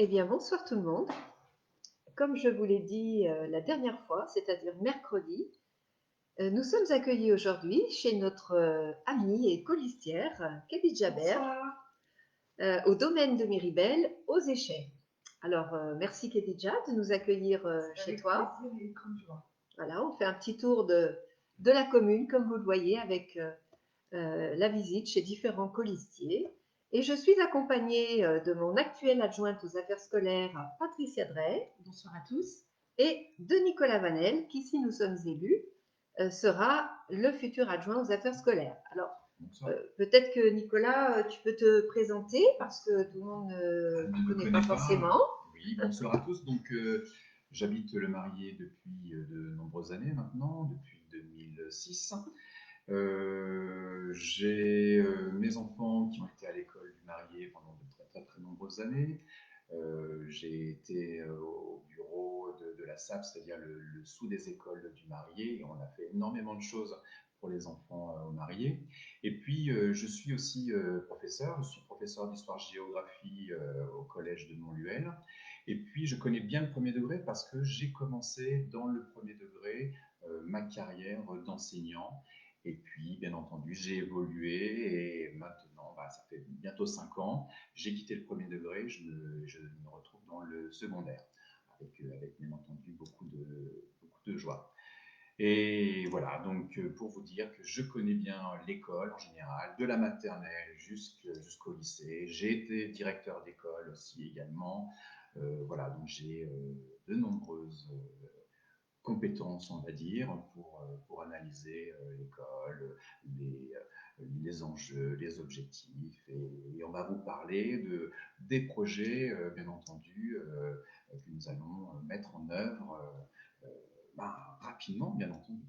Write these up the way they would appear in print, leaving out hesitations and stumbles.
Eh bien, bonsoir tout le monde. Comme je vous l'ai dit la dernière fois, c'est-à-dire mercredi, nous sommes accueillis aujourd'hui chez notre amie et colistière, Khadija Ber, au domaine de Miribel, aux Échets. Alors, merci Khadija de nous accueillir chez toi. Voilà, on fait un petit tour de la commune, comme vous le voyez, avec la visite chez différents colistiers. Et je suis accompagnée de mon actuelle adjointe aux affaires scolaires, Patricia Drey. Bonsoir à tous. Et de Nicolas Vanel, qui, si nous sommes élus, sera le futur adjoint aux affaires scolaires. Alors, peut-être que Nicolas, tu peux te présenter parce que tout le monde ne te connaît pas forcément. Oui, bonsoir à tous. Donc, j'habite le Marié depuis de nombreuses années maintenant, depuis 2006. J'ai mes enfants qui ont été à l'école du Marié pendant de très très très nombreuses années. J'ai été au bureau de la SAP, c'est-à-dire le sous des écoles du Marié, et on a fait énormément de choses pour les enfants au Marié. Et puis, je suis aussi professeur. Je suis professeur d'histoire-géographie au collège de Montluel. Et puis, je connais bien le premier degré parce que j'ai commencé dans le premier degré ma carrière d'enseignant. Et puis, bien entendu, j'ai évolué et maintenant, ça fait bientôt 5 ans, j'ai quitté le premier degré, je me retrouve dans le secondaire, avec bien entendu beaucoup de joie. Et voilà, donc pour vous dire que je connais bien l'école en général, de la maternelle jusqu'au lycée. J'ai été directeur d'école aussi également. Voilà, donc j'ai de nombreuses compétences, on va dire, pour analyser l'école, les enjeux, les objectifs. Et on va vous parler des projets, bien entendu, que nous allons mettre en œuvre rapidement, bien entendu.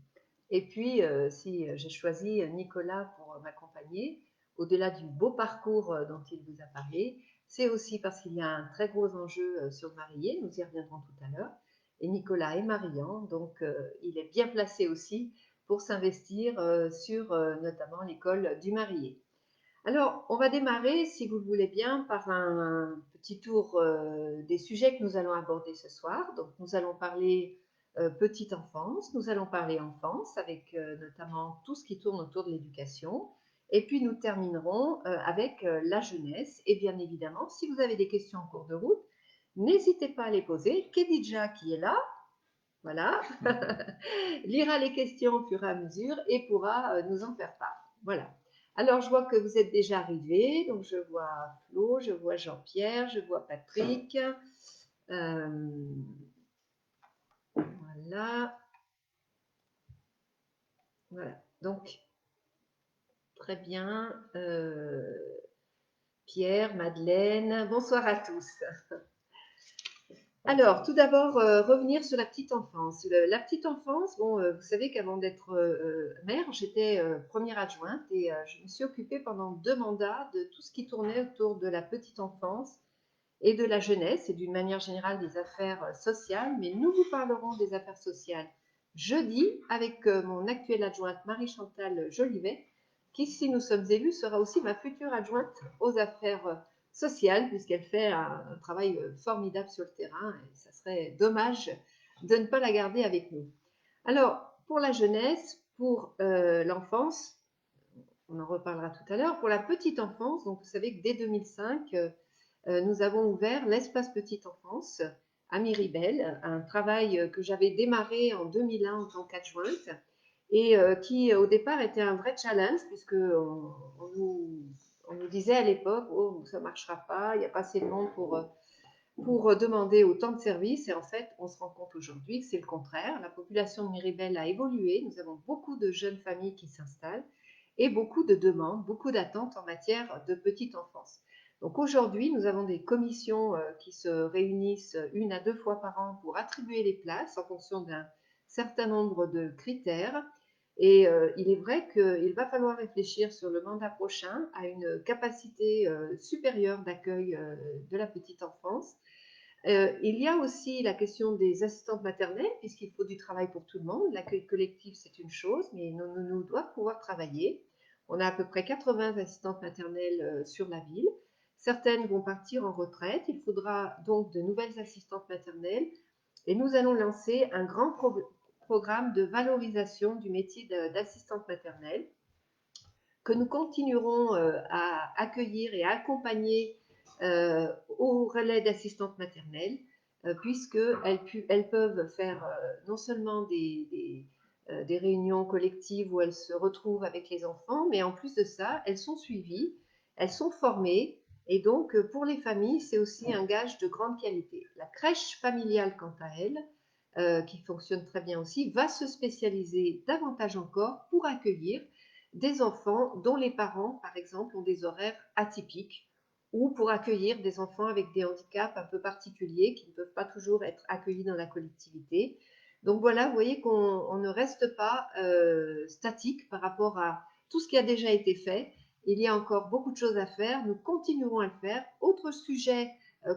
Et puis, si j'ai choisi Nicolas pour m'accompagner, au-delà du beau parcours dont il vous a parlé, c'est aussi parce qu'il y a un très gros enjeu sur le Marié, nous y reviendrons tout à l'heure. Et Nicolas est mariant, donc il est bien placé aussi pour s'investir sur notamment l'école du Marié. Alors, on va démarrer, si vous le voulez bien, par un petit tour des sujets que nous allons aborder ce soir. Donc, nous allons parler petite enfance, nous allons parler enfance, avec notamment tout ce qui tourne autour de l'éducation. Et puis, nous terminerons avec la jeunesse. Et bien évidemment, si vous avez des questions en cours de route, n'hésitez pas à les poser. Khadija, qui est là, voilà, lira les questions au fur et à mesure et pourra nous en faire part. Voilà. Alors, je vois que vous êtes déjà arrivés. Donc, je vois Flo, je vois Jean-Pierre, je vois Patrick. Voilà. Voilà. Donc, très bien. Pierre, Madeleine, bonsoir à tous. Alors, tout d'abord, revenir sur la petite enfance. La petite enfance, bon, vous savez qu'avant d'être mère, j'étais première adjointe et je me suis occupée pendant 2 mandats de tout ce qui tournait autour de la petite enfance et de la jeunesse et d'une manière générale des affaires sociales. Mais nous vous parlerons des affaires sociales jeudi avec mon actuelle adjointe Marie-Chantal Jolivet, qui, si nous sommes élus, sera aussi ma future adjointe aux affaires sociale, puisqu'elle fait un travail formidable sur le terrain, et ça serait dommage de ne pas la garder avec nous. Alors, pour la jeunesse, pour l'enfance, on en reparlera tout à l'heure, pour la petite enfance, donc vous savez que dès 2005, nous avons ouvert l'espace petite enfance à Miribel, un travail que j'avais démarré en 2001 en tant qu'adjointe et qui au départ était un vrai challenge puisque on nous disait à l'époque, oh, ça ne marchera pas, il n'y a pas assez de monde pour demander autant de services. Et en fait, on se rend compte aujourd'hui que c'est le contraire. La population de Miribel a évolué. Nous avons beaucoup de jeunes familles qui s'installent et beaucoup de demandes, beaucoup d'attentes en matière de petite enfance. Donc aujourd'hui, nous avons des commissions qui se réunissent 1 à 2 fois par an pour attribuer les places en fonction d'un certain nombre de critères. Et il est vrai qu'il va falloir réfléchir sur le mandat prochain à une capacité supérieure d'accueil de la petite enfance. Il y a aussi la question des assistantes maternelles, puisqu'il faut du travail pour tout le monde. L'accueil collectif, c'est une chose, mais nous doivent pouvoir travailler. On a à peu près 80 assistantes maternelles sur la ville. Certaines vont partir en retraite. Il faudra donc de nouvelles assistantes maternelles. Et nous allons lancer un grand programme de valorisation du métier d'assistante maternelle que nous continuerons à accueillir et à accompagner au relais d'assistantes maternelles, puisqu'elles peuvent faire non seulement des réunions collectives où elles se retrouvent avec les enfants, mais en plus de ça, elles sont suivies, elles sont formées, et donc pour les familles, c'est aussi un gage de grande qualité. La crèche familiale, quant à elle, qui fonctionne très bien aussi, va se spécialiser davantage encore pour accueillir des enfants dont les parents, par exemple, ont des horaires atypiques, ou pour accueillir des enfants avec des handicaps un peu particuliers qui ne peuvent pas toujours être accueillis dans la collectivité. Donc voilà, vous voyez qu'on ne reste pas statique par rapport à tout ce qui a déjà été fait. Il y a encore beaucoup de choses à faire, nous continuerons à le faire. Autre sujet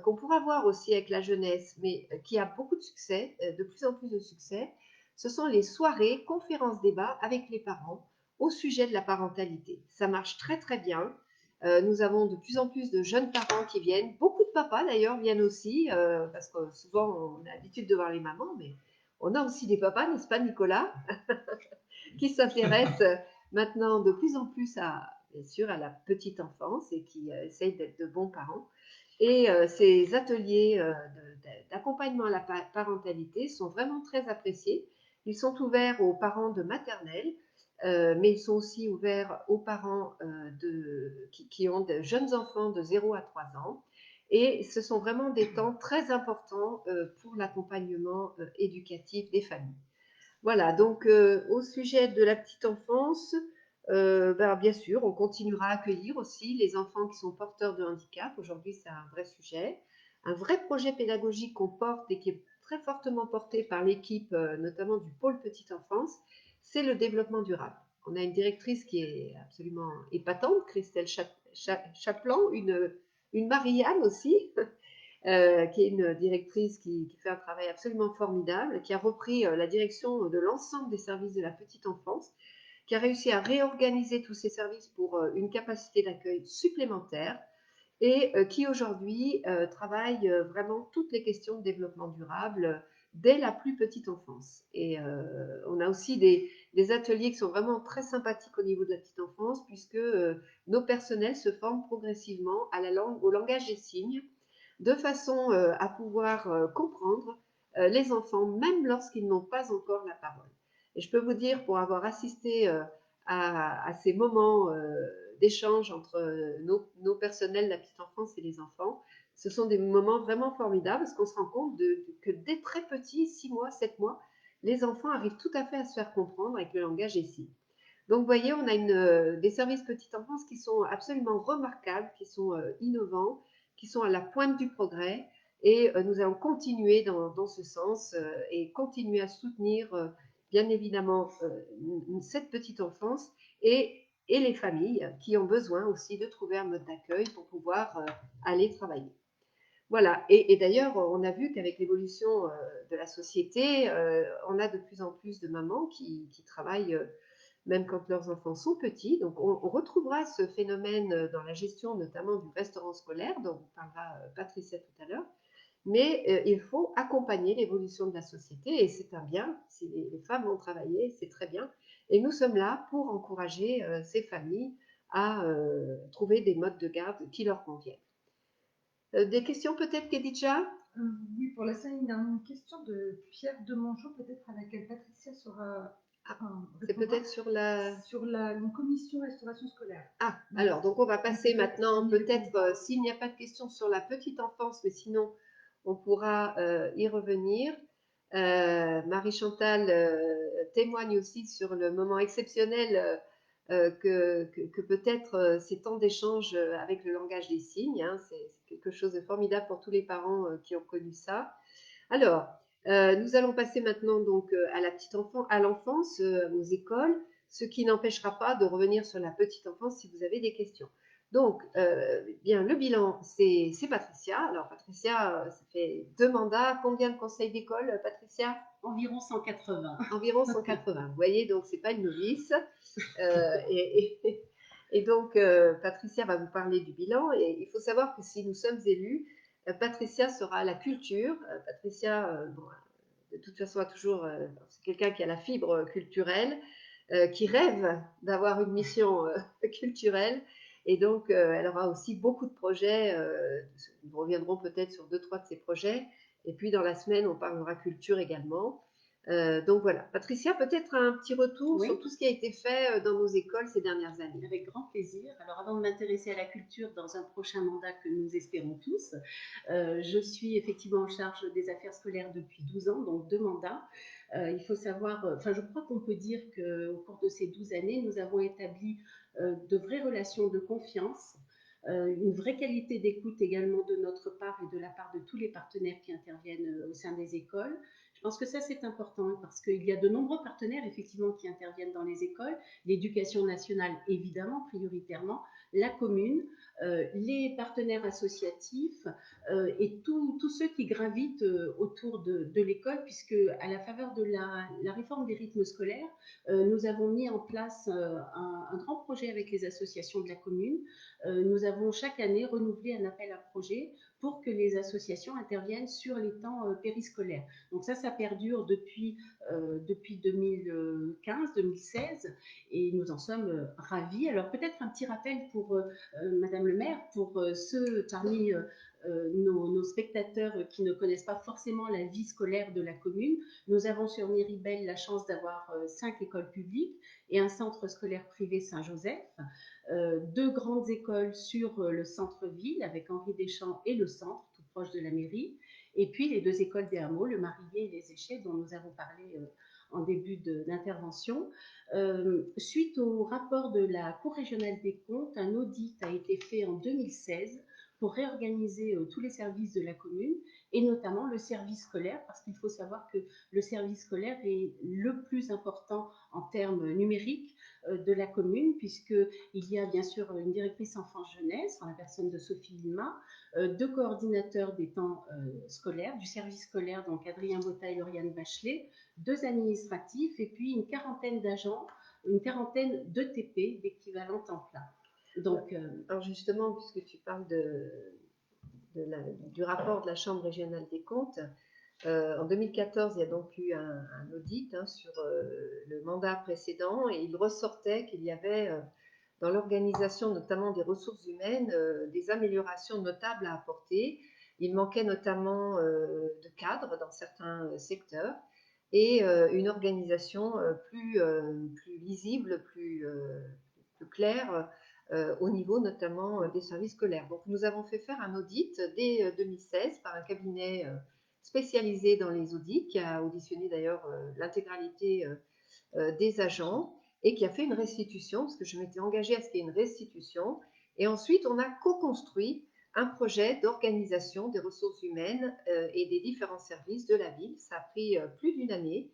qu'on pourra voir aussi avec la jeunesse, mais qui a beaucoup de succès, de plus en plus de succès, ce sont les soirées, conférences, débats avec les parents au sujet de la parentalité. Ça marche très très bien. Nous avons de plus en plus de jeunes parents qui viennent. Beaucoup de papas d'ailleurs viennent aussi, parce que souvent on a l'habitude de voir les mamans, mais on a aussi des papas, n'est-ce pas Nicolas, qui s'intéressent maintenant de plus en plus bien sûr, à la petite enfance et qui essayent d'être de bons parents. Et ces ateliers d'accompagnement à la parentalité sont vraiment très appréciés. Ils sont ouverts aux parents de maternelle, mais ils sont aussi ouverts aux parents qui ont de jeunes enfants de 0 à 3 ans. Et ce sont vraiment des temps très importants pour l'accompagnement éducatif des familles. Voilà, donc au sujet de la petite enfance, bien sûr, on continuera à accueillir aussi les enfants qui sont porteurs de handicap. Aujourd'hui, c'est un vrai sujet. Un vrai projet pédagogique qu'on porte et qui est très fortement porté par l'équipe, notamment du pôle petite enfance, c'est le développement durable. On a une directrice qui est absolument épatante, Christelle Chaplan, une Marianne aussi, qui est une directrice qui fait un travail absolument formidable, qui a repris la direction de l'ensemble des services de la petite enfance, qui a réussi à réorganiser tous ces services pour une capacité d'accueil supplémentaire et qui aujourd'hui travaille vraiment toutes les questions de développement durable dès la plus petite enfance. Et on a aussi des ateliers qui sont vraiment très sympathiques au niveau de la petite enfance, puisque nos personnels se forment progressivement au langage des signes, de façon à pouvoir comprendre les enfants, même lorsqu'ils n'ont pas encore la parole. Et je peux vous dire, pour avoir assisté à ces moments d'échange entre nos personnels, la petite enfance et les enfants, ce sont des moments vraiment formidables parce qu'on se rend compte que dès très petits, 6 mois, 7 mois, les enfants arrivent tout à fait à se faire comprendre avec le langage des signes. Donc, vous voyez, on a des services petite enfance qui sont absolument remarquables, qui sont innovants, qui sont à la pointe du progrès. Et nous allons continuer dans ce sens et continuer à soutenir, bien évidemment, cette petite enfance et les familles qui ont besoin aussi de trouver un mode d'accueil pour pouvoir aller travailler. Voilà, et d'ailleurs, on a vu qu'avec l'évolution de la société, on a de plus en plus de mamans qui travaillent même quand leurs enfants sont petits. Donc, on retrouvera ce phénomène dans la gestion notamment du restaurant scolaire, dont vous parlera Patricia tout à l'heure. Mais il faut accompagner l'évolution de la société et c'est un bien. Si les femmes vont travailler, c'est très bien. Et nous sommes là pour encourager ces familles à trouver des modes de garde qui leur conviennent. Des questions peut-être, Khadija? Oui, pour l'instant, il y a une question de Pierre Demongeau, peut-être à laquelle Patricia sera. C'est peut-être sur la commission restauration scolaire. Ah, alors, donc on va passer maintenant, peut-être, s'il n'y a pas de questions sur la petite enfance, mais sinon, on pourra y revenir. Marie-Chantal témoigne aussi sur le moment exceptionnel que peut-être ces temps d'échange avec le langage des signes. Hein, c'est quelque chose de formidable pour tous les parents qui ont connu ça. Alors, nous allons passer maintenant donc à la petite enfance, à l'enfance, aux écoles, ce qui n'empêchera pas de revenir sur la petite enfance si vous avez des questions. Donc, bien, le bilan, c'est Patricia. Alors, Patricia, ça fait 2 mandats. Combien de conseils d'école, Patricia? Environ 180. Environ 180. Vous voyez, donc c'est pas une novice. Et Et donc, Patricia va vous parler du bilan. Et il faut savoir que si nous sommes élus, Patricia sera à la culture. Patricia, bon, de toute façon, c'est quelqu'un qui a la fibre culturelle, qui rêve d'avoir une mission culturelle. Et donc, elle aura aussi beaucoup de projets. Nous reviendrons peut-être sur 2, 3 de ces projets. Et puis, dans la semaine, on parlera culture également. Donc voilà. Patricia, peut-être un petit retour sur tout ce qui a été fait dans nos écoles ces dernières années. Avec grand plaisir. Alors avant de m'intéresser à la culture dans un prochain mandat que nous espérons tous, je suis effectivement en charge des affaires scolaires depuis 12 ans, donc 2 mandats. Il faut savoir, enfin je crois qu'on peut dire qu'au cours de ces 12 années, nous avons établi de vraies relations de confiance, une vraie qualité d'écoute également de notre part et de la part de tous les partenaires qui interviennent au sein des écoles. Je pense que ça c'est important parce qu'il y a de nombreux partenaires effectivement qui interviennent dans les écoles, l'éducation nationale évidemment prioritairement, la commune, les partenaires associatifs et tous ceux qui gravitent autour de l'école, puisque à la faveur de la réforme des rythmes scolaires, nous avons mis en place un grand projet avec les associations de la commune. Nous avons chaque année renouvelé un appel à projet pour que les associations interviennent sur les temps périscolaires. Donc ça perdure depuis 2015-2016 et nous en sommes ravis. Alors peut-être un petit rappel pour Madame le maire, pour ceux parmi nos spectateurs qui ne connaissent pas forcément la vie scolaire de la commune. Nous avons sur Miribel la chance d'avoir 5 écoles publiques et un centre scolaire privé Saint-Joseph. 2 grandes écoles sur le centre-ville avec Henri Deschamps et le centre, tout proche de la mairie, et puis les 2 écoles des hameaux, le Marillier et les Échets, dont nous avons parlé en début d'intervention. Suite au rapport de la Cour régionale des comptes, un audit a été fait en 2016 pour réorganiser tous les services de la commune et notamment le service scolaire, parce qu'il faut savoir que le service scolaire est le plus important en termes numériques de la commune, puisqu'il y a bien sûr une directrice enfance-jeunesse, en la personne de Sophie Lima, 2 coordinateurs des temps scolaires, du service scolaire, donc Adrien Botta et Lauriane Bachelet, 2 administratifs, et puis une quarantaine d'agents, une quarantaine d'ETP, d'équivalent temps plein. Donc, alors justement, puisque tu parles du rapport de la Chambre régionale des comptes, en 2014, il y a donc eu un audit sur le mandat précédent et il ressortait qu'il y avait dans l'organisation notamment des ressources humaines des améliorations notables à apporter. Il manquait notamment de cadres dans certains secteurs et une organisation plus lisible, plus claire au niveau notamment des services scolaires. Donc nous avons fait faire un audit dès 2016 par un cabinet spécialisé dans les audits, qui a auditionné d'ailleurs l'intégralité des agents et qui a fait une restitution, parce que je m'étais engagée à ce qu'il y ait une restitution. Et ensuite, on a co-construit un projet d'organisation des ressources humaines et des différents services de la ville. Ça a pris plus d'une année.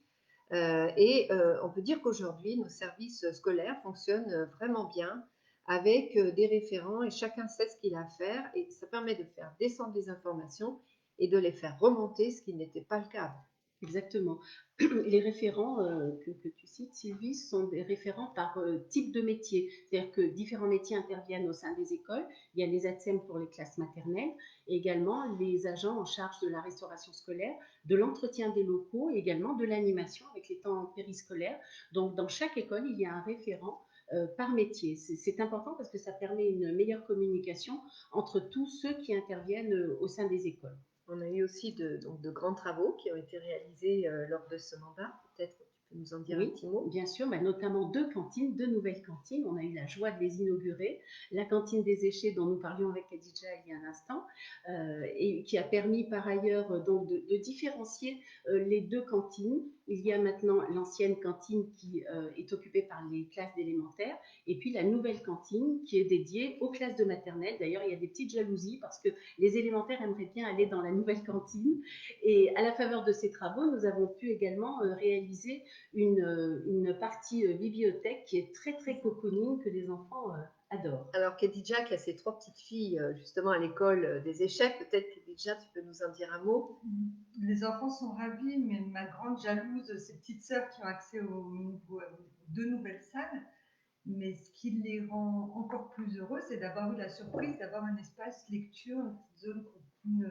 Et on peut dire qu'aujourd'hui, nos services scolaires fonctionnent vraiment bien avec des référents et chacun sait ce qu'il a à faire et ça permet de faire descendre les informations et de les faire remonter, ce qui n'était pas le cas avant. Exactement. Les référents que tu cites, Sylvie, sont des référents par type de métier. C'est-à-dire que différents métiers interviennent au sein des écoles. Il y a les ATSEM pour les classes maternelles et également les agents en charge de la restauration scolaire, de l'entretien des locaux et également de l'animation avec les temps périscolaires. Donc, dans chaque école, il y a un référent par métier. C'est important parce que ça permet une meilleure communication entre tous ceux qui interviennent au sein des écoles. On a eu aussi de grands travaux qui ont été réalisés lors de ce mandat. Peut-être tu peux nous en dire un petit mot. Bien sûr, notamment 2 cantines, 2 nouvelles cantines. On a eu la joie de les inaugurer. La cantine des Échets dont nous parlions avec Khadija il y a un instant et qui a permis par ailleurs donc de différencier les 2 cantines. Il y a maintenant l'ancienne cantine qui est occupée par les classes d'élémentaire et puis la nouvelle cantine qui est dédiée aux classes de maternelle. D'ailleurs, il y a des petites jalousies parce que les élémentaires aimeraient bien aller dans la nouvelle cantine. Et à la faveur de ces travaux, nous avons pu également réaliser une partie bibliothèque qui est très très cocooning, que les enfants adorent. Alors Khadija qui a ses 3 petites filles justement à l'école des échecs, peut-être Khadija tu peux nous en dire un mot. Les enfants sont ravis, mais ma grande jalouse, ces petites sœurs qui ont accès aux 2 nouvelles salles. Mais ce qui les rend encore plus heureux, c'est d'avoir eu la surprise d'avoir un espace lecture, une petite zone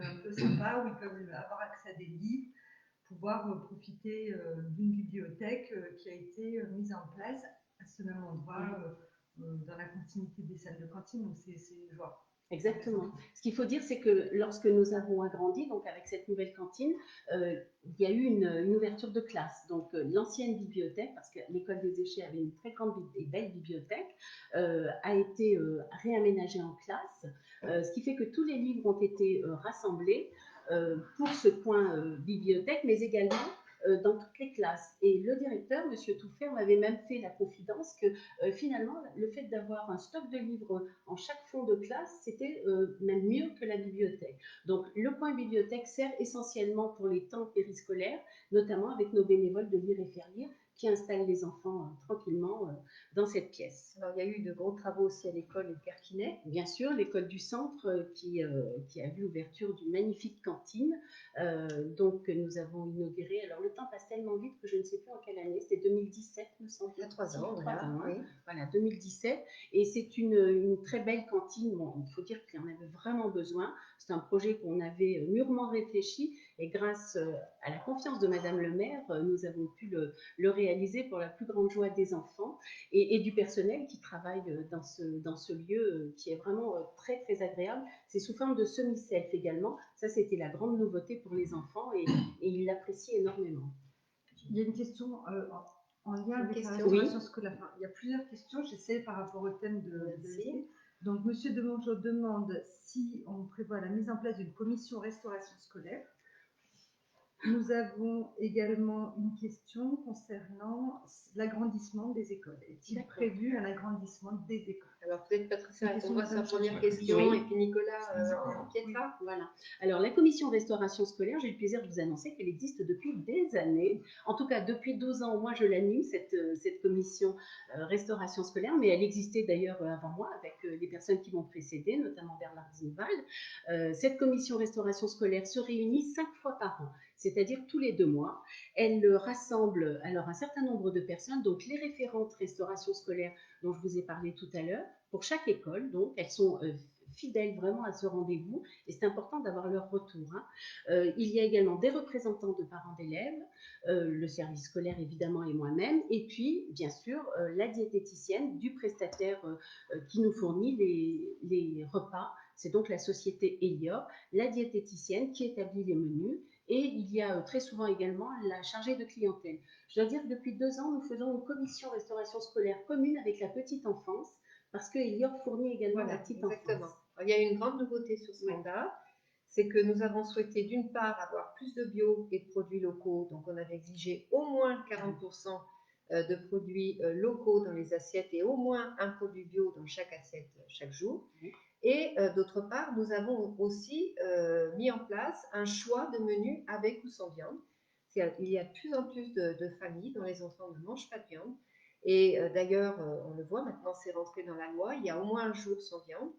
un peu sympa où ils peuvent avoir accès à des livres, pouvoir profiter d'une bibliothèque qui a été mise en place à ce même endroit, dans la continuité des salles de cantine. Donc c'est une joie. Exactement. Ce qu'il faut dire, c'est que lorsque nous avons agrandi, donc avec cette nouvelle cantine, il y a eu une ouverture de classe. Donc l'ancienne bibliothèque, parce que l'école des Échets avait une très grande et belle bibliothèque, a été réaménagée en classe, ce qui fait que tous les livres ont été rassemblés pour ce coin bibliothèque, mais également dans toutes les classes. Et le directeur, M. Touffer, m'avait même fait la confidence que finalement, le fait d'avoir un stock de livres en chaque fond de classe, c'était même mieux que la bibliothèque. Donc, le coin bibliothèque sert essentiellement pour les temps périscolaires, notamment avec nos bénévoles de Lire et Faire Lire, qui installent les enfants tranquillement dans cette pièce. Alors, il y a eu de gros travaux aussi à l'école de Kerquinet. Bien sûr, l'école du centre qui a vu l'ouverture d'une magnifique cantine. Donc, nous avons inauguré. Alors, le temps passe tellement vite que je ne sais plus en quelle année. C'était 2017, me semble. Il y a 3 ans, voilà. Hein. Oui. Voilà, 2017. Et c'est une très belle cantine. Bon, il faut dire qu'il en avait vraiment besoin. C'est un projet qu'on avait mûrement réfléchi. Et grâce à la confiance de Madame le maire, nous avons pu le réaliser pour la plus grande joie des enfants et du personnel qui travaille dans ce lieu qui est vraiment très, très agréable. C'est sous forme de semi-self également. Ça, c'était la grande nouveauté pour les enfants et ils l'apprécient énormément. Il y a une question en lien avec la restauration scolaire. Enfin, il y a plusieurs questions. J'essaie par rapport au thème de l'essai. Donc, Monsieur Demongeot demande si on prévoit la mise en place d'une commission restauration scolaire. Nous avons également une question concernant l'agrandissement des écoles. Est-il prévu un agrandissement des écoles? Alors peut-être Patricia répondra à sa première question et puis Nicolas empiétera. Voilà. Alors la commission restauration scolaire, j'ai le plaisir de vous annoncer qu'elle existe depuis des années. En tout cas, depuis 12 ans, moi je l'anime, cette commission restauration scolaire, mais elle existait d'ailleurs avant moi avec les personnes qui m'ont précédée, notamment Bernard Zinwald. Cette commission restauration scolaire se réunit 5 fois par an, c'est-à-dire tous les 2 mois. Elle rassemble alors un certain nombre de personnes, donc les référentes restauration scolaire dont je vous ai parlé tout à l'heure, pour chaque école, donc elles sont fidèles vraiment à ce rendez-vous et c'est important d'avoir leur retour. Il y a également des représentants de parents d'élèves, le service scolaire évidemment et moi-même, et puis bien sûr la diététicienne du prestataire qui nous fournit les repas, c'est donc la société Elior, la diététicienne qui établit les menus. Et il y a très souvent également la chargée de clientèle. Je dois dire que depuis 2 ans, nous faisons une commission restauration scolaire commune avec la petite enfance, parce que Elior fournit également la petite enfance. Alors, il y a une grande nouveauté sur ce mandat, c'est que nous avons souhaité d'une part avoir plus de bio et de produits locaux, donc on avait exigé au moins 40% de produits locaux dans les assiettes et au moins un produit bio dans chaque assiette chaque jour. Et d'autre part, nous avons aussi mis en place un choix de menu avec ou sans viande. Il y a de plus en plus de familles dont les enfants ne mangent pas de viande. Et d'ailleurs, on le voit maintenant, c'est rentré dans la loi, il y a au moins un jour sans viande.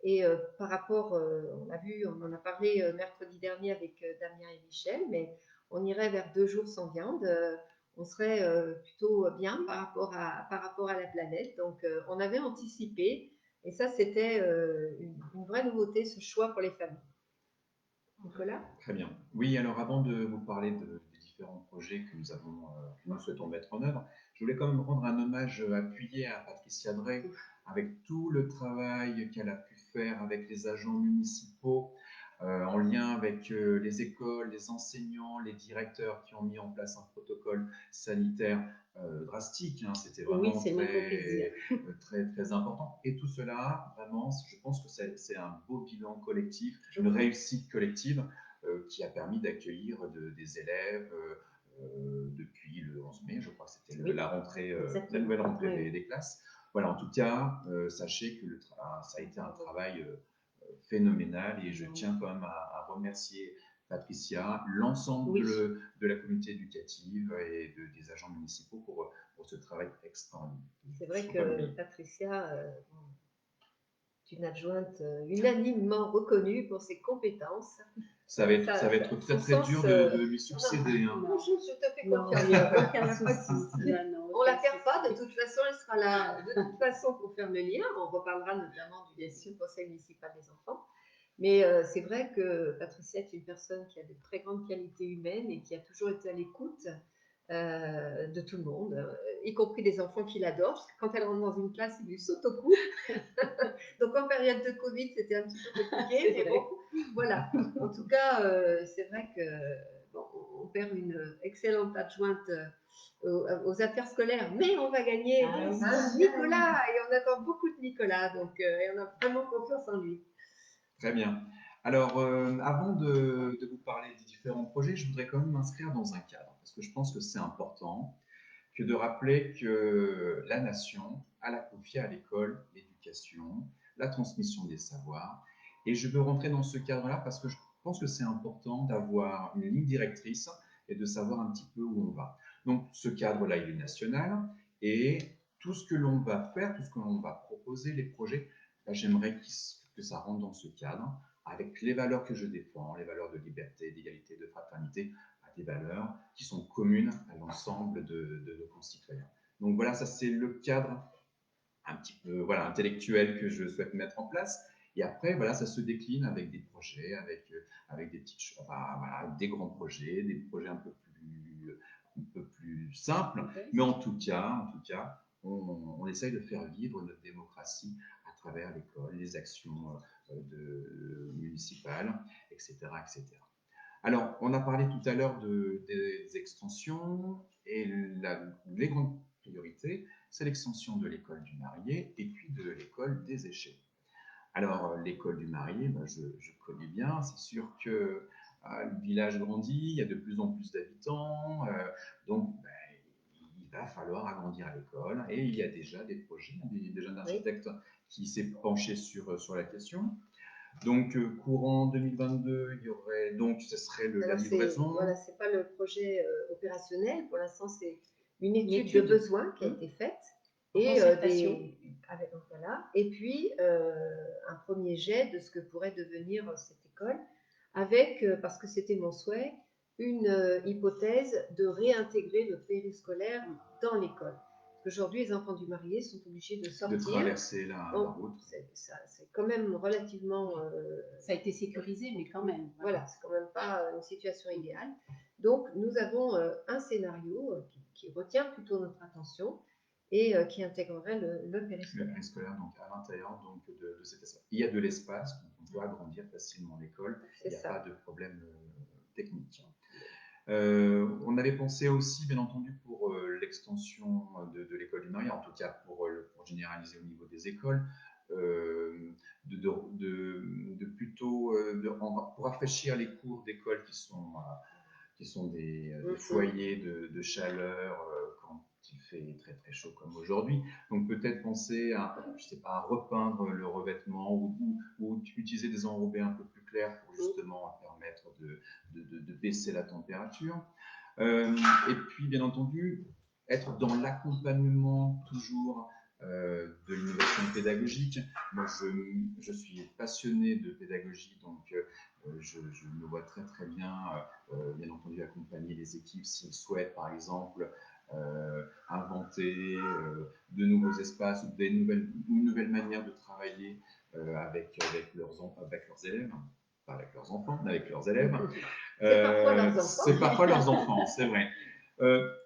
Et par rapport, on en a parlé mercredi dernier avec Damien et Michel, mais on irait vers 2 jours sans viande. On serait plutôt bien par rapport à la planète. Donc, on avait anticipé. Et ça, c'était une vraie nouveauté, ce choix pour les familles. Nicolas ? Très bien. Oui, alors avant de vous parler des différents projets que nous souhaitons mettre en œuvre, je voulais quand même rendre un hommage appuyé à Patricia Drey, avec tout le travail qu'elle a pu faire avec les agents municipaux, en lien avec les écoles, les enseignants, les directeurs qui ont mis en place un protocole sanitaire drastique. C'était vraiment très important. Et tout cela, vraiment, je pense que c'est un beau bilan collectif, une réussite collective qui a permis d'accueillir des élèves depuis le 11 mai, je crois que c'était la nouvelle rentrée des classes. Voilà, en tout cas, sachez que ça a été un travail phénoménal et je tiens quand même à remercier Patricia, l'ensemble de la communauté éducative et des agents municipaux pour ce travail extraordinaire. C'est vrai que Patricia est une adjointe unanimement reconnue pour ses compétences. Ça va être très dur de lui succéder. Non, je te fais confiance. Il n'y a aucun souci. On la perd pas, de toute façon, elle sera là de toute façon pour faire le lien. On reparlera notamment du conseil municipal des enfants. Mais c'est vrai que Patricia est une personne qui a de très grandes qualités humaines et qui a toujours été à l'écoute de tout le monde, y compris des enfants qui l'adorent, parce que quand elle rentre dans une classe, ils lui sautent au cou. Donc en période de Covid, c'était un petit peu compliqué, mais bon, voilà. En tout cas, c'est vrai que bon, on perd une excellente adjointe aux affaires scolaires, mais on va gagner Nicolas, et on attend beaucoup de Nicolas, donc et on a vraiment confiance en lui. Très bien. Alors, avant de vous parler des différents projets, je voudrais quand même m'inscrire dans un cadre, parce que je pense que c'est important que de rappeler que la nation a la confié à l'école l'éducation, la transmission des savoirs. Et je veux rentrer dans ce cadre-là parce que je pense que c'est important d'avoir une ligne directrice et de savoir un petit peu où on va. Donc, ce cadre-là, il est national et tout ce que l'on va faire, tout ce que l'on va proposer, les projets, j'aimerais que ça rentre dans ce cadre avec les valeurs que je défends, les valeurs de liberté, d'égalité, de fraternité, des valeurs qui sont communes à l'ensemble de nos concitoyens. Donc voilà, ça c'est le cadre un petit peu intellectuel que je souhaite mettre en place. Et après, voilà, ça se décline avec des projets, avec des petits, des grands projets, des projets un peu plus simples. Mais en tout cas, on essaye de faire vivre notre démocratie à travers l'école, les actions municipales, etc., etc. Alors, on a parlé tout à l'heure des extensions et les grandes priorités, c'est l'extension de l'école du Marié et puis de l'école des Échets. Alors, l'école du Marié, je connais bien, c'est sûr que le village grandit, il y a de plus en plus d'habitants, donc il va falloir agrandir l'école et il y a déjà des projets, des jeunes architectes qui s'est penché sur la question. Donc, courant 2022, il y aurait donc ce serait la livraison. Voilà, c'est pas le projet opérationnel. Pour l'instant, c'est une étude de besoin qui a été faite et voilà. Et puis un premier jet de ce que pourrait devenir cette école, avec parce que c'était mon souhait, une hypothèse de réintégrer le périscolaire dans l'école. Aujourd'hui, les enfants du Marié sont obligés de sortir. De traverser la route. C'est quand même relativement... ça a été sécurisé, mais quand même. Voilà, c'est quand même pas une situation idéale. Donc, nous avons un scénario qui retient plutôt notre attention et qui intégrerait le périscolaire. Le périscolaire, donc à l'intérieur de cet espace. Il y a de l'espace, donc on peut agrandir facilement l'école. Il n'y a pas de problème technique. On avait pensé aussi, bien entendu, pour l'extension de l'école du Marié, en tout cas pour généraliser au niveau des écoles, pour rafraîchir les cours d'école qui sont des foyers de chaleur quand il fait très très chaud comme aujourd'hui. Donc peut-être penser à, je sais pas, à repeindre le revêtement ou utiliser des enrobés un peu plus clairs pour justement permettre de baisser la température. Et puis bien entendu, être dans l'accompagnement toujours de l'innovation pédagogique. Moi, je suis passionné de pédagogie, donc je me vois très très bien, bien entendu, accompagner les équipes s'ils souhaitent, par exemple, inventer de nouveaux espaces ou une nouvelle manière de travailler avec leurs élèves. Pas avec leurs enfants, mais avec leurs élèves. C'est parfois leurs enfants, c'est vrai.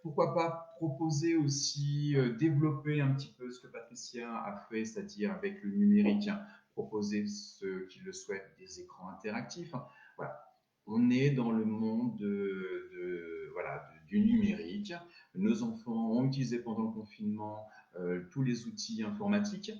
Pourquoi pas proposer aussi, développer un petit peu ce que Patricia a fait, c'est-à-dire avec le numérique, proposer ceux qui le souhaitent des écrans interactifs. Voilà. On est dans le monde du numérique. Nos enfants ont utilisé pendant le confinement tous les outils informatiques.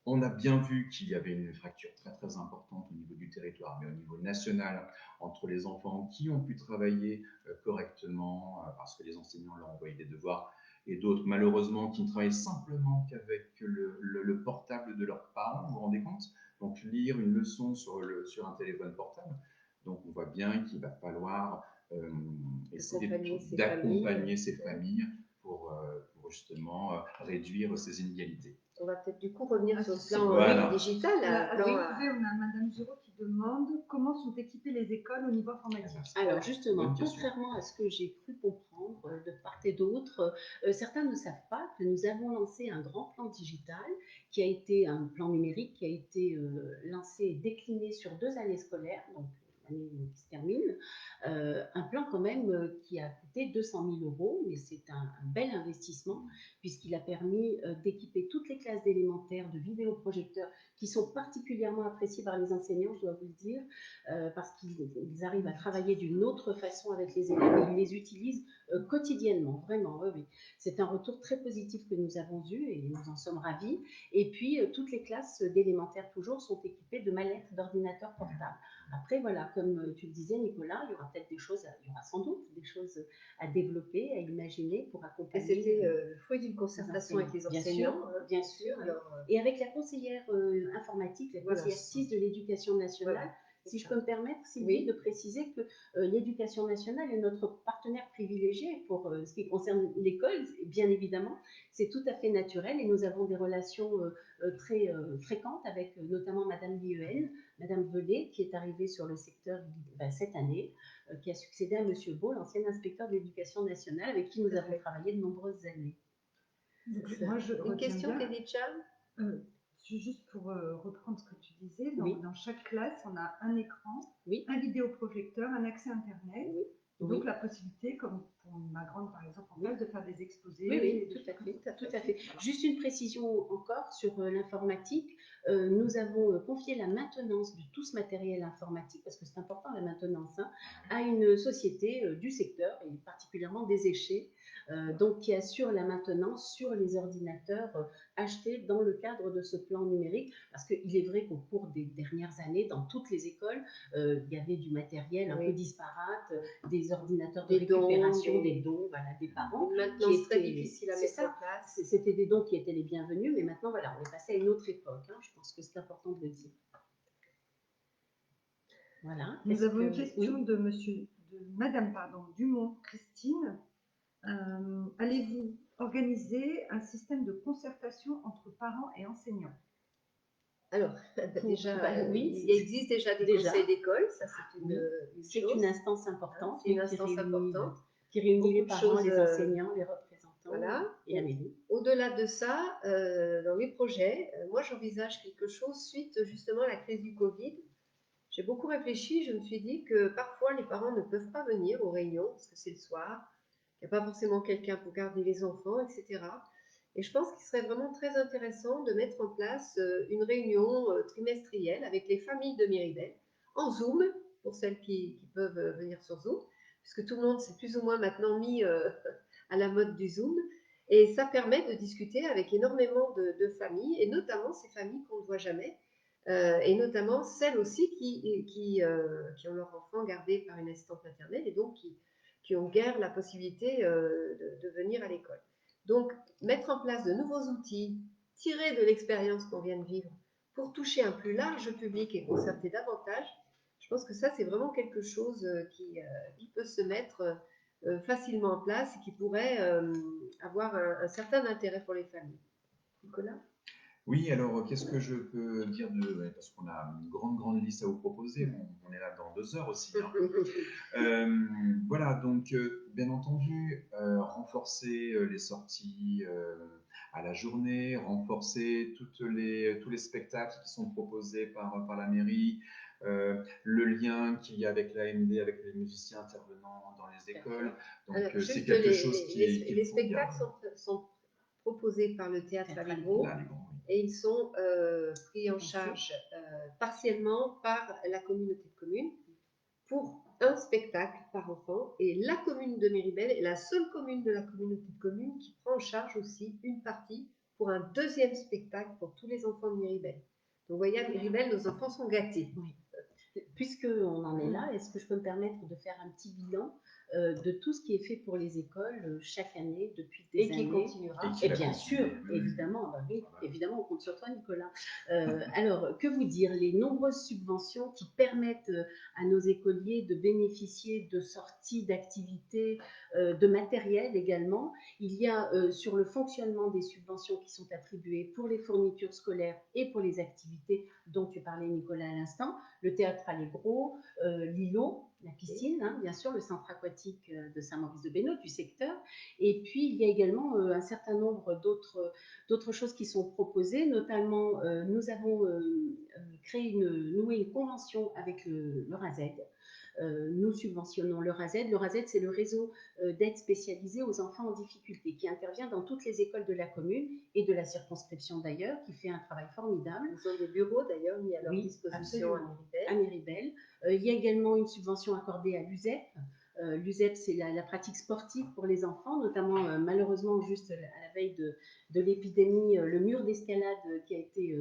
On a bien vu qu'il y avait une fracture très très importante au niveau du territoire, mais au niveau national, entre les enfants qui ont pu travailler correctement parce que les enseignants leur envoyaient des devoirs, et d'autres malheureusement qui ne travaillaient simplement qu'avec le portable de leurs parents, vous vous rendez compte? Donc lire une leçon sur un téléphone portable. Donc on voit bien qu'il va falloir essayer d'accompagner ces familles pour justement réduire ces inégalités. On va peut-être du coup revenir sur le plan Voilà. digital. On a Madame Giraud qui demande comment sont équipées les écoles au niveau informatique. Alors justement, contrairement à ce que j'ai cru comprendre de part et d'autre, certains ne savent pas que nous avons lancé un grand plan digital qui a été un plan numérique qui a été lancé et décliné sur 2 années scolaires, donc l'année qui se termine, un plan quand même qui a coûté 200 000 €, mais c'est un bel investissement puisqu'il a permis d'équiper toutes les classes d'élémentaire de vidéoprojecteurs qui sont particulièrement appréciés par les enseignants, je dois vous le dire, parce qu'ils arrivent à travailler d'une autre façon avec les élèves et ils les utilisent quotidiennement, vraiment, oui. C'est un retour très positif que nous avons eu et nous en sommes ravis. Et puis, toutes les classes d'élémentaire toujours sont équipées de mallettes d'ordinateurs portables. Après, voilà, comme tu le disais, Nicolas, il y aura peut-être il y aura sans doute des choses à développer, à imaginer pour accompagner. Et c'était le fruit d'une concertation avec les enseignants. Bien sûr. Alors, et avec la conseillère informatique, la conseillère 6 de l'Éducation nationale. Voilà. Si je peux me permettre, Sylvie, de préciser que l'Éducation nationale est notre partenaire privilégié pour ce qui concerne l'école, bien évidemment. C'est tout à fait naturel et nous avons des relations très fréquentes avec notamment Madame Lieuen, Madame Velay, qui est arrivée sur le secteur cette année, qui a succédé à Monsieur Beau, l'ancien inspecteur de l'Éducation nationale, avec qui nous avons travaillé de nombreuses années. Moi, une question, Khadija juste pour reprendre ce que tu disais, dans chaque classe, on a un écran, un vidéoprojecteur, un accès Internet, donc la possibilité, comme pour ma grande par exemple, en classe, de faire des exposés. Oui, tout à fait. Voilà. Juste une précision encore sur l'informatique. Nous avons confié la maintenance de tout ce matériel informatique, parce que c'est important la maintenance, à une société du secteur, et particulièrement des Échets, donc qui assure la maintenance sur les ordinateurs achetés dans le cadre de ce plan numérique, parce qu'il est vrai qu'au cours des dernières années, dans toutes les écoles, il y avait du matériel un peu disparate, des ordinateurs de récupération, des dons, voilà, des parents. Maintenant, c'est très difficile à mettre en place. C'était des dons qui étaient les bienvenus, mais maintenant, voilà, on est passé à une autre époque. Je pense que c'est important de le dire. Voilà. Nous avons une question de Madame Dumont Christine. Allez-vous organiser un système de concertation entre parents et enseignants? Alors, déjà, il existe déjà des conseils d'école, ça c'est une instance importante. C'est une instance importante qui réunit les parents, les enseignants, les représentants et la mairie. Au-delà de ça, dans mes projets, moi j'envisage quelque chose suite justement à la crise du Covid. J'ai beaucoup réfléchi, je me suis dit que parfois les parents ne peuvent pas venir aux réunions parce que c'est le soir, qu'il n'y a pas forcément quelqu'un pour garder les enfants, etc. Et je pense qu'il serait vraiment très intéressant de mettre en place une réunion trimestrielle avec les familles de Miribel, en Zoom, pour celles qui peuvent venir sur Zoom, puisque tout le monde s'est plus ou moins maintenant mis à la mode du Zoom. Et ça permet de discuter avec énormément de familles, et notamment ces familles qu'on ne voit jamais, et notamment celles aussi qui ont leur enfant gardé par une assistante maternelle et donc qui ont guère la possibilité de venir à l'école. Donc, mettre en place de nouveaux outils, tirer de l'expérience qu'on vient de vivre pour toucher un plus large public et concerter davantage, je pense que ça, c'est vraiment quelque chose qui peut se mettre facilement en place et qui pourrait avoir un certain intérêt pour les familles. Nicolas ? Oui, alors qu'est-ce que je peux dire parce qu'on a une grande liste à vous proposer, on est là dans 2 heures aussi. Voilà, donc bien entendu, renforcer les sorties à la journée, renforcer tous les spectacles qui sont proposés par la mairie, le lien qu'il y a avec l'AMD, avec les musiciens intervenant dans les écoles. Donc c'est quelque chose qui est les spectacles sont proposés par le Théâtre Allegro et ils sont pris en charge partiellement par la communauté de communes pour un spectacle par enfant, et la commune de Miribel est la seule commune de la communauté de communes qui prend en charge aussi une partie pour un deuxième spectacle pour tous les enfants de Miribel. Donc vous voyez, à Miribel, nos enfants sont gâtés. puisqu'on en est là, est-ce que je peux me permettre de faire un petit bilan de tout ce qui est fait pour les écoles chaque année depuis des années. Et qui continuera. Et bien sûr, évidemment, bah oui, évidemment, on compte sur toi, Nicolas. Alors, que vous dire, les nombreuses subventions qui permettent à nos écoliers de bénéficier de sorties, d'activités, de matériel également. Il y a sur le fonctionnement des subventions qui sont attribuées pour les fournitures scolaires et pour les activités dont tu parlais, Nicolas, à l'instant, le théâtre Allégro, l'îlot, la piscine, hein, bien sûr, le centre aquatique de Saint-Maurice-de-Bénaud, du secteur. Et puis, il y a également un certain nombre d'autres choses qui sont proposées. Notamment, nous avons noué une convention avec le RASED. Nous subventionnons le RASED. Le RASED, c'est le réseau d'aide spécialisée aux enfants en difficulté qui intervient dans toutes les écoles de la commune et de la circonscription d'ailleurs, qui fait un travail formidable. Ils ont des bureaux d'ailleurs mis à leur disposition à Méribel. Il y a également une subvention accordée à l'USEP. L'USEP, c'est la pratique sportive pour les enfants, notamment malheureusement juste à la veille de l'épidémie, le mur d'escalade qui a été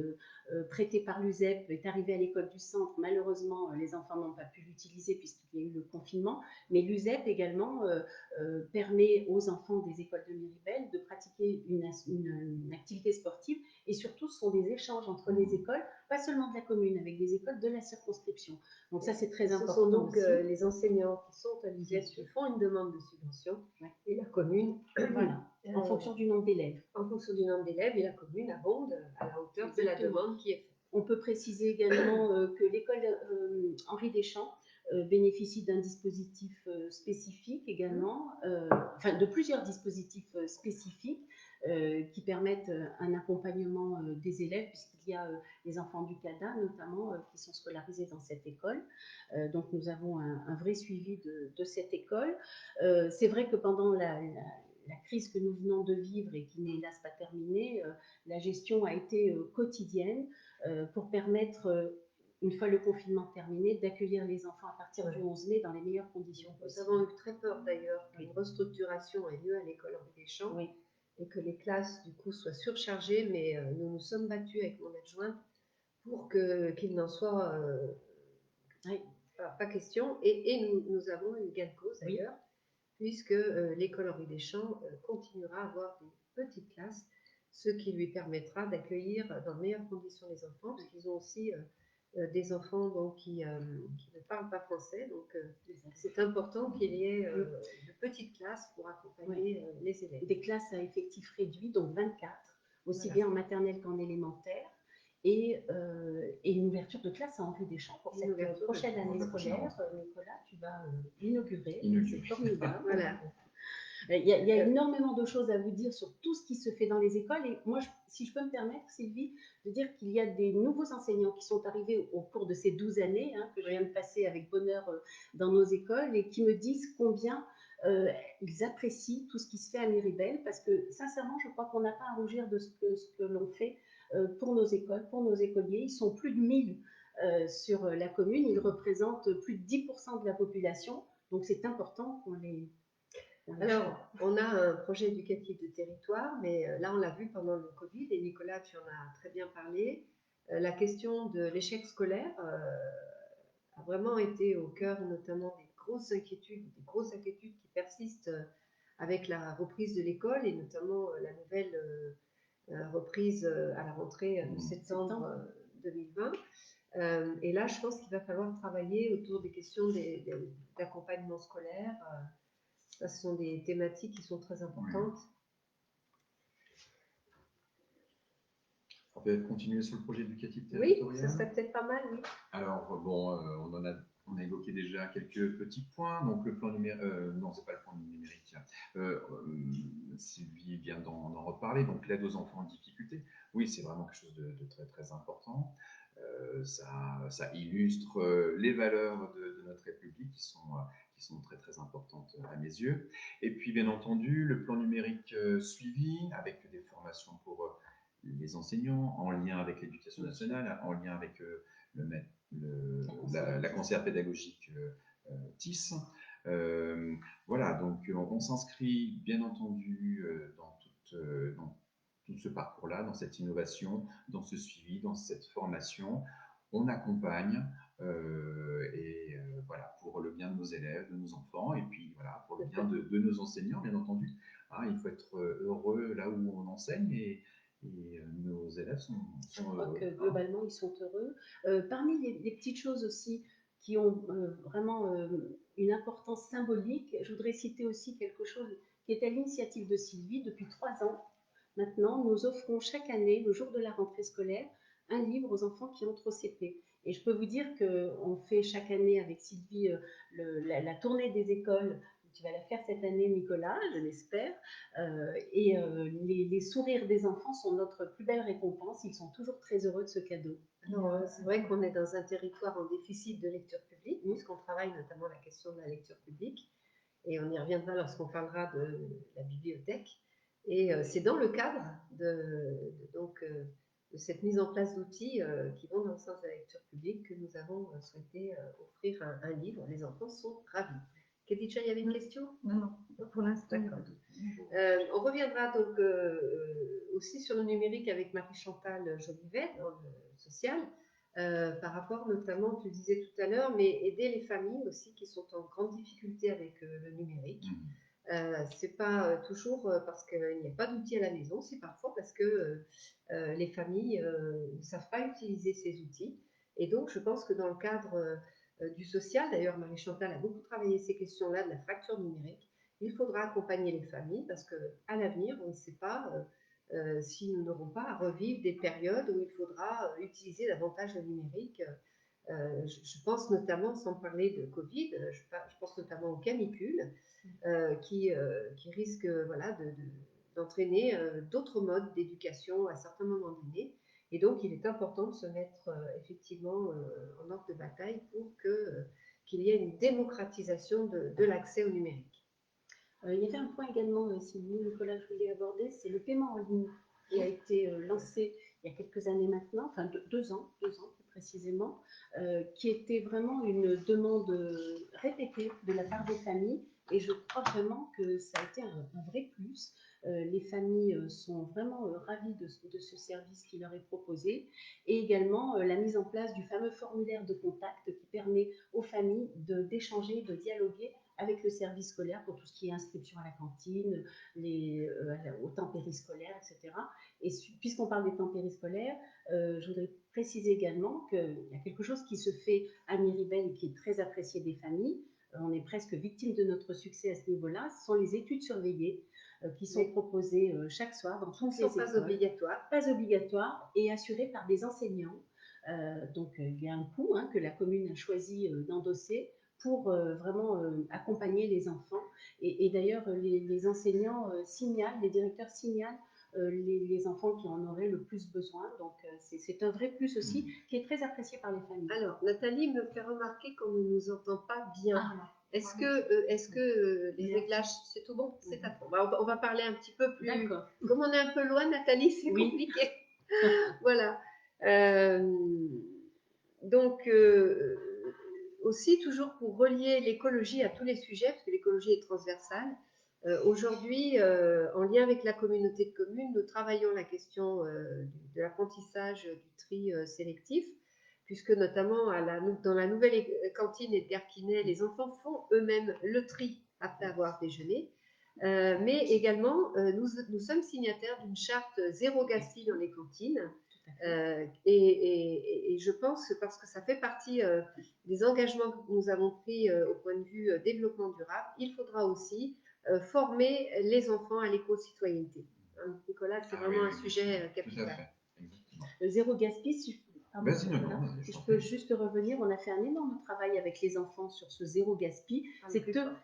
prêté par l'USEP est arrivé à l'école du centre. Malheureusement, les enfants n'ont pas pu l'utiliser puisqu'il y a eu le confinement, mais l'USEP également permet aux enfants des écoles de Méribel de pratiquer une activité sportive, et surtout ce sont des échanges entre les écoles, pas seulement de la commune, avec des écoles de la circonscription. Donc ça, c'est très important. Ce sont donc les enseignants qui sont à l'USEP qui font une demande de subvention, et la commune, voilà, en fonction du nombre d'élèves. En fonction du nombre d'élèves, et la commune abonde à la hauteur de la demande qui est faite. On peut préciser également que l'école Henri Deschamps bénéficie d'un dispositif spécifique également, enfin de plusieurs dispositifs spécifiques qui permettent un accompagnement des élèves, puisqu'il y a les enfants du CADA notamment qui sont scolarisés dans cette école. Donc nous avons un vrai suivi de cette école. C'est vrai que pendant la crise que nous venons de vivre et qui n'est hélas pas terminée, la gestion a été quotidienne pour permettre, une fois le confinement terminé, d'accueillir les enfants à partir du 11 mai dans les meilleures conditions possibles. Nous avons eu très peur d'ailleurs qu'une restructuration ait lieu à l'école Henri Deschamps et que les classes du coup soient surchargées, mais nous nous sommes battus avec mon adjointe pour qu'il n'en soit pas question, et nous avons eu gain de cause d'ailleurs, puisque l'école Henri Deschamps continuera à avoir des petites classes, ce qui lui permettra d'accueillir dans de meilleures conditions les enfants, parce qu'ils ont aussi des enfants donc, qui ne parlent pas français, donc c'est important qu'il y ait de petites classes pour accompagner les élèves. Des classes à effectifs réduits, donc 24, aussi bien en maternelle qu'en élémentaire, et une ouverture de classe à Henri Deschamps pour cette prochaine année scolaire. Nicolas, tu vas l'inaugurer, c'est formidable. Voilà. Il y a énormément de choses à vous dire sur tout ce qui se fait dans les écoles, et moi, si je peux me permettre, Sylvie, de dire qu'il y a des nouveaux enseignants qui sont arrivés au cours de ces 12 années, que je viens de passer avec bonheur dans nos écoles, et qui me disent combien ils apprécient tout ce qui se fait à Méribel, parce que sincèrement, je crois qu'on n'a pas à rougir de ce que l'on fait pour nos écoles, pour nos écoliers. Ils sont plus de 1000 sur la commune, ils représentent plus de 10% de la population, donc c'est important qu'on les... Alors, on a un projet éducatif de territoire, mais là, on l'a vu pendant le Covid, et Nicolas, tu en as très bien parlé. La question de l'échec scolaire a vraiment été au cœur notamment des grosses inquiétudes qui persistent avec la reprise de l'école, et notamment la nouvelle reprise à la rentrée de septembre 2020. Et là, je pense qu'il va falloir travailler autour des questions d'accompagnement scolaire. Ça, ce sont des thématiques qui sont très importantes. On peut continuer sur le projet éducatif territorial. Oui, ça serait peut-être pas mal, oui. Alors, bon, on a évoqué déjà quelques petits points. Donc, le plan numérique, non, c'est pas le plan numérique. Sylvie vient d'en reparler. Donc, l'aide aux enfants en difficulté. Oui, c'est vraiment quelque chose de très, très important. Ça illustre les valeurs de notre République qui sont très, très importantes à mes yeux. Et puis, bien entendu, le plan numérique suivi avec des formations pour les enseignants, en lien avec l'éducation nationale, en lien avec la conseillère pédagogique TIS. Voilà, donc on s'inscrit bien entendu dans tout ce parcours-là, dans cette innovation, dans ce suivi, dans cette formation. On accompagne, Voilà, pour le bien de nos élèves, de nos enfants, et puis voilà, pour le bien de nos enseignants, bien entendu. Hein, il faut être heureux là où on enseigne, et nos élèves sont Je crois heureux. que globalement, ils sont heureux. Parmi les petites choses aussi qui ont vraiment une importance symbolique, je voudrais citer aussi quelque chose qui est à l'initiative de Sylvie. Depuis 3 ans maintenant, nous offrons chaque année, le jour de la rentrée scolaire, un livre aux enfants qui entrent au CP. Et je peux vous dire qu'on fait chaque année avec Sylvie la tournée des écoles. Tu vas la faire cette année, Nicolas, je l'espère. Les sourires des enfants sont notre plus belle récompense. Ils sont toujours très heureux de ce cadeau. Alors, c'est vrai qu'on est dans un territoire en déficit de lecture publique, puisqu'on travaille notamment la question de la lecture publique. Et on y reviendra lorsqu'on parlera de la bibliothèque. Et c'est dans le cadre de cette mise en place d'outils qui vont dans le sens de la lecture publique que nous avons souhaité offrir un livre. Les enfants sont ravis. Khadija, il y avait une question? Non, pour l'instant. On reviendra donc aussi sur le numérique avec Marie-Chantal Jolivet dans le social, par rapport notamment, tu le disais tout à l'heure, mais aider les familles aussi qui sont en grande difficulté avec le numérique. C'est pas toujours parce qu'il n'y a pas d'outils à la maison, c'est parfois parce que les familles ne savent pas utiliser ces outils. Et donc, je pense que dans le cadre du social, d'ailleurs, Marie-Chantal a beaucoup travaillé ces questions-là de la fracture numérique. Il faudra accompagner les familles parce qu'à l'avenir, on ne sait pas si nous n'aurons pas à revivre des périodes où il faudra utiliser davantage le numérique. Je pense notamment, sans parler de Covid, je pense notamment aux canicules qui risquent d'entraîner d'autres modes d'éducation à certains moments donnés. Et donc, il est important de se mettre effectivement en ordre de bataille pour qu'il y ait une démocratisation de l'accès au numérique. Il y avait un point également, Sylvie, Nicolas, je voulais aborder, c'est le paiement en ligne qui a été lancé il y a quelques années maintenant, enfin 2 ans plus précisément, qui était vraiment une demande répétée de la part des familles. Et je crois vraiment que ça a été un vrai plus. Les familles sont vraiment ravies de ce service qui leur est proposé. Et également la mise en place du fameux formulaire de contact qui permet aux familles d'échanger, de dialoguer avec le service scolaire pour tout ce qui est inscription à la cantine, au temps périscolaire, etc. Et puisqu'on parle des temps périscolaires, je voudrais préciser également qu'il y a quelque chose qui se fait à Miribel et qui est très apprécié des familles. On est presque victime de notre succès à ce niveau-là. Ce sont les études surveillées qui sont proposées chaque soir dans toutes les écoles. Pas obligatoires et assurées par des enseignants. Donc il y a un coût que la commune a choisi d'endosser pour vraiment accompagner les enfants. Et d'ailleurs, les enseignants signalent, les directeurs signalent les enfants qui en auraient le plus besoin. Donc, c'est un vrai plus aussi qui est très apprécié par les familles. Alors, Nathalie me fait remarquer qu'on ne nous entend pas bien. Est-ce que les réglages, c'est tout bon? C'est à fond. On va parler un petit peu plus. D'accord. Comme on est un peu loin, Nathalie, c'est compliqué. Voilà. Donc, aussi, toujours pour relier l'écologie à tous les sujets, parce que l'écologie est transversale, aujourd'hui, en lien avec la communauté de communes, nous travaillons la question de l'apprentissage du tri sélectif, puisque notamment dans la nouvelle cantine Edgar Quinet, les enfants font eux-mêmes le tri après avoir déjeuné. Mais également, nous sommes signataires d'une charte zéro gaspille dans les cantines. Et je pense, parce que ça fait partie des engagements que nous avons pris au point de vue développement durable, il faudra aussi former les enfants à l'éco-citoyenneté. Nicolas, c'est vraiment un sujet capital. Tout à fait. Exactement. Le zéro gaspille, je peux juste revenir. On a fait un énorme travail avec les enfants sur ce zéro gaspille.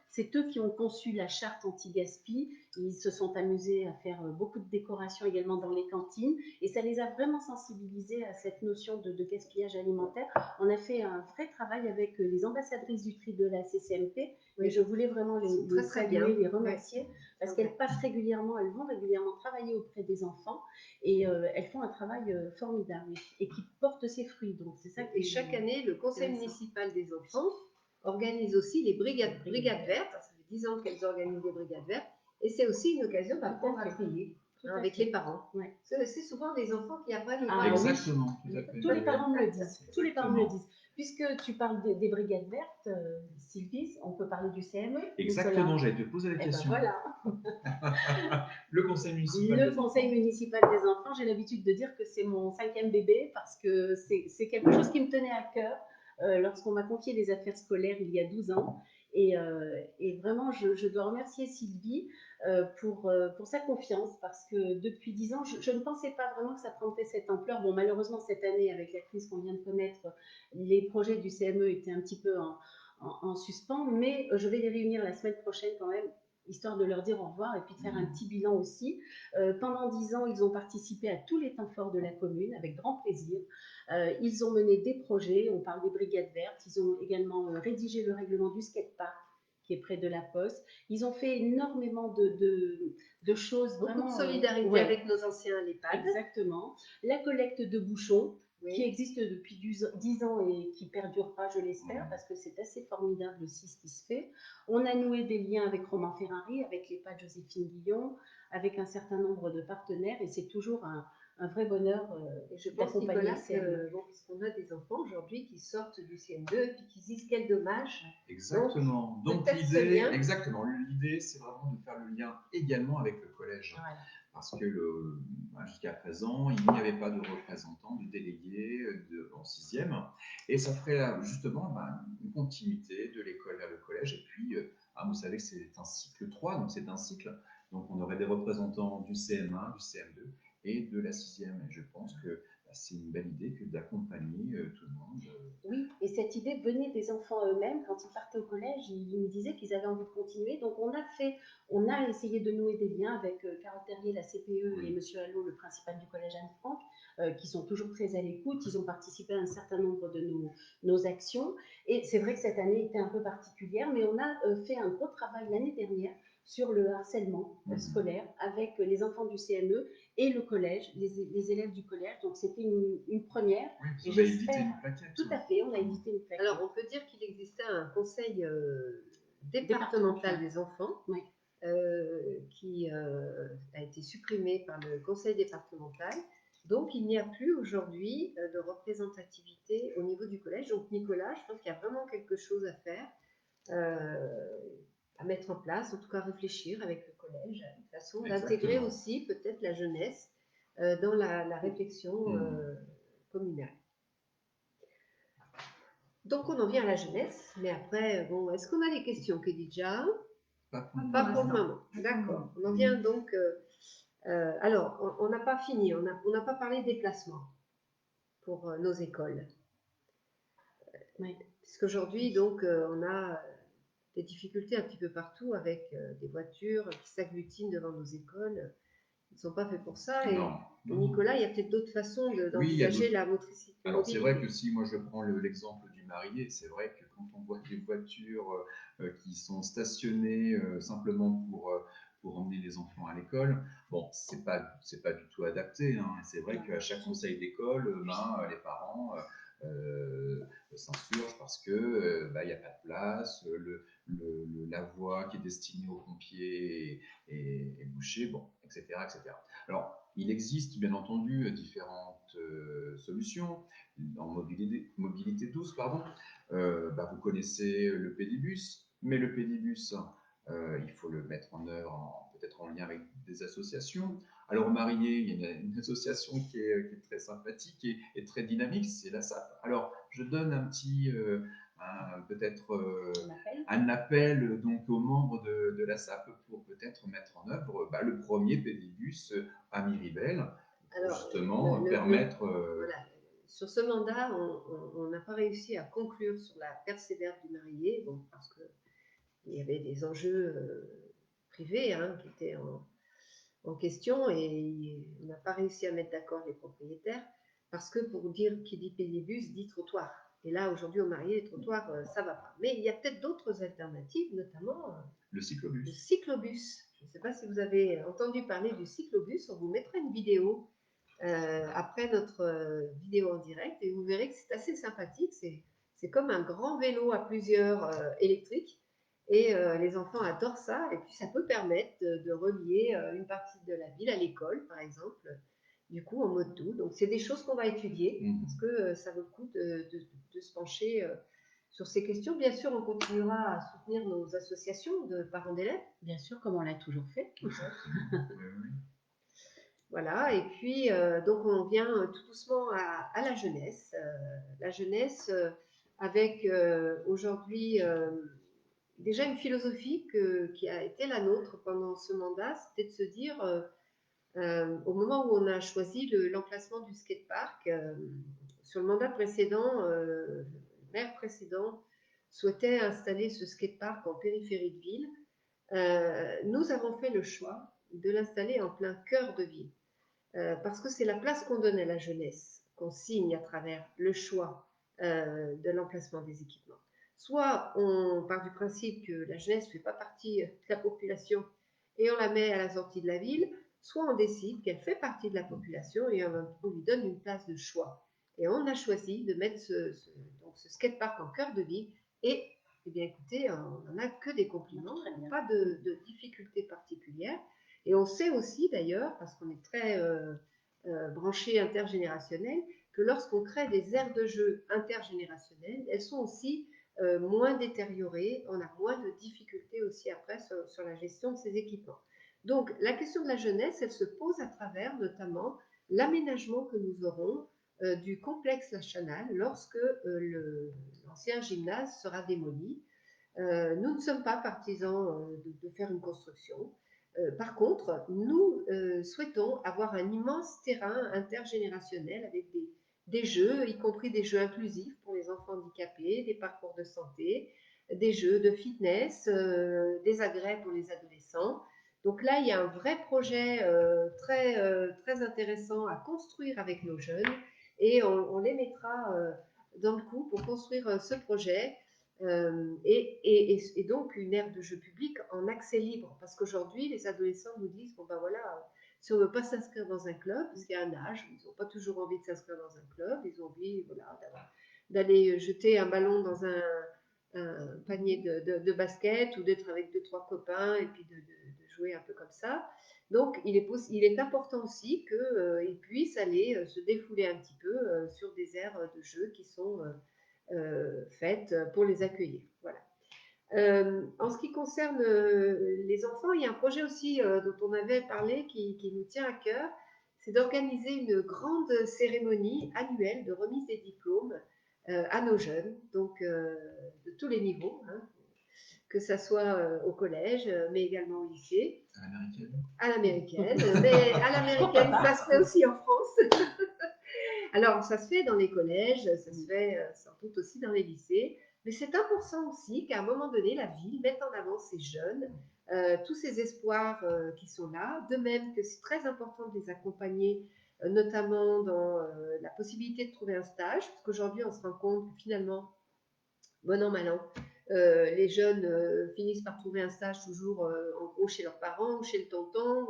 C'est eux qui ont conçu la charte anti-gaspi. Ils se sont amusés à faire beaucoup de décorations également dans les cantines et ça les a vraiment sensibilisés à cette notion de gaspillage alimentaire. On a fait un vrai travail avec les ambassadrices du tri de la CCMP et je voulais vraiment les saluer, les remercier parce qu'elles passent régulièrement, elles vont régulièrement travailler auprès des enfants et elles font un travail formidable et qui porte ses fruits. Donc c'est ça. Et chaque année, le conseil municipal des enfants organise aussi les brigades vertes. Ça fait 10 ans qu'elles organisent des brigades vertes. Et c'est aussi une occasion d'apprendre à trier avec les parents. Ouais. C'est souvent les enfants qui apprennent aux parents. Exactement. Tous les parents me le disent. Tous les parents me le disent. puisque tu parles des brigades vertes, Sylvie, on peut parler du CME. Exactement, j'allais te poser la Eh ben question. voilà. Le conseil municipal. Le conseil municipal des enfants, j'ai l'habitude de dire que c'est mon 5e bébé parce que c'est quelque chose qui me tenait à cœur lorsqu'on m'a confié les affaires scolaires il y a 12 ans. Et vraiment, je dois remercier Sylvie pour sa confiance parce que depuis 10 ans, je ne pensais pas vraiment que ça prendrait cette ampleur. Bon, malheureusement, cette année, avec la crise qu'on vient de connaître, les projets du CME étaient un petit peu en suspens, mais je vais les réunir la semaine prochaine quand même, histoire de leur dire au revoir et puis de faire un petit bilan aussi. Pendant 10 ans, ils ont participé à tous les temps forts de la commune avec grand plaisir. Ils ont mené des projets, on parle des brigades vertes, ils ont également rédigé le règlement du skatepark qui est près de la Poste. Ils ont fait énormément de choses. Beaucoup vraiment, de solidarité ouais, avec nos anciens à l'EHPAD. Exactement. La collecte de bouchons, Oui. qui existe depuis 10 ans et qui perdurera, je l'espère, parce que c'est assez formidable aussi ce qui se fait. On a noué des liens avec Romain Ferrari, avec l'EHPAD Joséphine Guillon, avec un certain nombre de partenaires, et c'est toujours un vrai bonheur Et je pense, d'accompagner Nicolas, que, bon, puisqu'on a des enfants aujourd'hui qui sortent du CM2 et puis qui se disent quel dommage. Exactement. Donc l'idée, c'est vraiment de faire le lien également avec le collège. Voilà. Parce que jusqu'à présent, il n'y avait pas de représentants, de délégués en 6e. Et ça ferait justement une continuité de l'école vers le collège. Et puis, vous savez que c'est un cycle 3, donc c'est un cycle. Donc on aurait des représentants du CM1, du CM2 et de la 6e. Et je pense que c'est une belle idée que d'accompagner tout le monde. Oui, et cette idée venait des enfants eux-mêmes. Quand ils partaient au collège, ils me disaient qu'ils avaient envie de continuer. Donc on a essayé de nouer des liens avec Carole Terrier, la CPE, et Monsieur Allot, le principal du collège Anne-Franck, qui sont toujours très à l'écoute. Ils ont participé à un certain nombre de nos actions. Et c'est vrai que cette année était un peu particulière, mais on a fait un gros travail l'année dernière sur le harcèlement scolaire avec les enfants du CME et le collège, les élèves du collège. Donc c'était une première. Oui, et j'espère. Une plaquette. Tout à fait, on a édité une plaquette. Alors on peut dire qu'il existait un conseil départemental des enfants, oui. qui a été supprimé par le conseil départemental. Donc il n'y a plus aujourd'hui de représentativité au niveau du collège. Donc Nicolas, je pense qu'il y a vraiment quelque chose à faire, à mettre en place, en tout cas réfléchir avec le collège, à une façon d'intégrer aussi peut-être la jeunesse dans la réflexion communale. Donc on en vient à la jeunesse, mais après, bon, est-ce qu'on a des questions, Khadija? Pas pour le moment. D'accord. On en vient donc. Alors, on n'a pas fini, on n'a pas parlé des déplacements pour nos écoles. Puisqu'aujourd'hui, donc, on a des difficultés un petit peu partout avec des voitures qui s'agglutinent devant nos écoles. Ils ne sont pas faits pour ça. Et Nicolas, il y a peut-être d'autres façons d'envisager la motricité. Alors, c'est vrai que si moi je prends l'exemple du Marié, c'est vrai que quand on voit des voitures qui sont stationnées simplement pour emmener les enfants à l'école, bon, c'est pas du tout adapté. Hein. C'est vrai qu'à chaque conseil d'école, les parents s'insurgent parce que il n'y a pas de place, la voie qui est destinée aux pompiers est bouchée, bon, etc., etc. Alors, il existe bien entendu différentes solutions en mobilité douce, pardon. Vous connaissez le pédibus, mais le pédibus, il faut le mettre en œuvre peut-être en lien avec des associations. Alors, au Marié, il y a une association qui est très sympathique et très dynamique, c'est la SAP. Alors, je donne un petit, un appel donc aux membres de la SAP pour peut-être mettre en œuvre le premier pédibus à Miribel, pour justement permettre... Voilà. Sur ce mandat, on n'a pas réussi à conclure sur la persévère du Marié, bon, parce qu'il y avait des enjeux privés qui étaient en question et on n'a pas réussi à mettre d'accord les propriétaires parce que pour dire qui dit pédibus dit trottoir. Et là, aujourd'hui, au Marié, les trottoirs, ça ne va pas. Mais il y a peut-être d'autres alternatives, notamment le cyclobus. Le cyclobus. Je ne sais pas si vous avez entendu parler du cyclobus. On vous mettra une vidéo après notre vidéo en direct et vous verrez que c'est assez sympathique. C'est comme un grand vélo à plusieurs électriques et les enfants adorent ça et puis ça peut permettre de relier une partie de la ville à l'école par exemple du coup, en mode doux. Donc, c'est des choses qu'on va étudier parce que ça vaut le coup de se pencher sur ces questions. Bien sûr, on continuera à soutenir nos associations de parents d'élèves. Bien sûr, comme on l'a toujours fait. Voilà, et puis donc on vient tout doucement à la jeunesse. La jeunesse avec aujourd'hui déjà une philosophie qui a été la nôtre pendant ce mandat, c'était de se dire, au moment où on a choisi l'emplacement du skatepark, sur le mandat précédent, le maire précédent souhaitait installer ce skatepark en périphérie de ville. Nous avons fait le choix de l'installer en plein cœur de ville. Parce que c'est la place qu'on donne à la jeunesse, qu'on signe à travers le choix de l'emplacement des équipements. Soit on part du principe que la jeunesse ne fait pas partie de la population et on la met à la sortie de la ville, soit on décide qu'elle fait partie de la population et on lui donne une place de choix. Et on a choisi de mettre ce skatepark en cœur de ville et, eh bien écoutez, on n'en a que des compliments, pas de difficultés particulières. Et on sait aussi d'ailleurs, parce qu'on est très branché intergénérationnel, que lorsqu'on crée des aires de jeu intergénérationnelles, elles sont aussi moins détériorées, on a moins de difficultés aussi après sur la gestion de ces équipements. Donc la question de la jeunesse, elle se pose à travers notamment l'aménagement que nous aurons du complexe La Chanale lorsque l'ancien gymnase sera démoli. Nous ne sommes pas partisans de faire une construction. Par contre, nous souhaitons avoir un immense terrain intergénérationnel avec des jeux, y compris des jeux inclusifs pour les enfants handicapés, des parcours de santé, des jeux de fitness, des agrès pour les adolescents. Donc là, il y a un vrai projet très intéressant à construire avec nos jeunes et on les mettra dans le coup pour construire ce projet. Et donc une aire de jeu public en accès libre, parce qu'aujourd'hui les adolescents nous disent bon ben voilà, si on ne veut pas s'inscrire dans un club, parce qu'il y a un âge où ils n'ont pas toujours envie de s'inscrire dans un club, ils ont envie voilà, d'aller jeter un ballon dans un panier de basket ou d'être avec 2-3 copains et puis de jouer un peu comme ça. Donc il est important aussi qu'ils puissent aller se défouler un petit peu sur des aires de jeu qui sont faites pour les accueillir. Voilà. En ce qui concerne les enfants, il y a un projet aussi dont on avait parlé qui nous tient à cœur, c'est d'organiser une grande cérémonie annuelle de remise des diplômes à nos jeunes, donc de tous les niveaux, hein, que ça soit au collège, mais également au lycée. À l'américaine. Mais à l'américaine, ça se fait aussi en France. Alors, ça se fait dans les collèges, ça se fait sans doute aussi dans les lycées, mais c'est important aussi qu'à un moment donné, la ville mette en avant ces jeunes, tous ces espoirs qui sont là, de même que c'est très important de les accompagner, notamment dans la possibilité de trouver un stage, parce qu'aujourd'hui, on se rend compte que finalement, bon an, mal an, les jeunes finissent par trouver un stage toujours en gros chez leurs parents ou chez le tonton,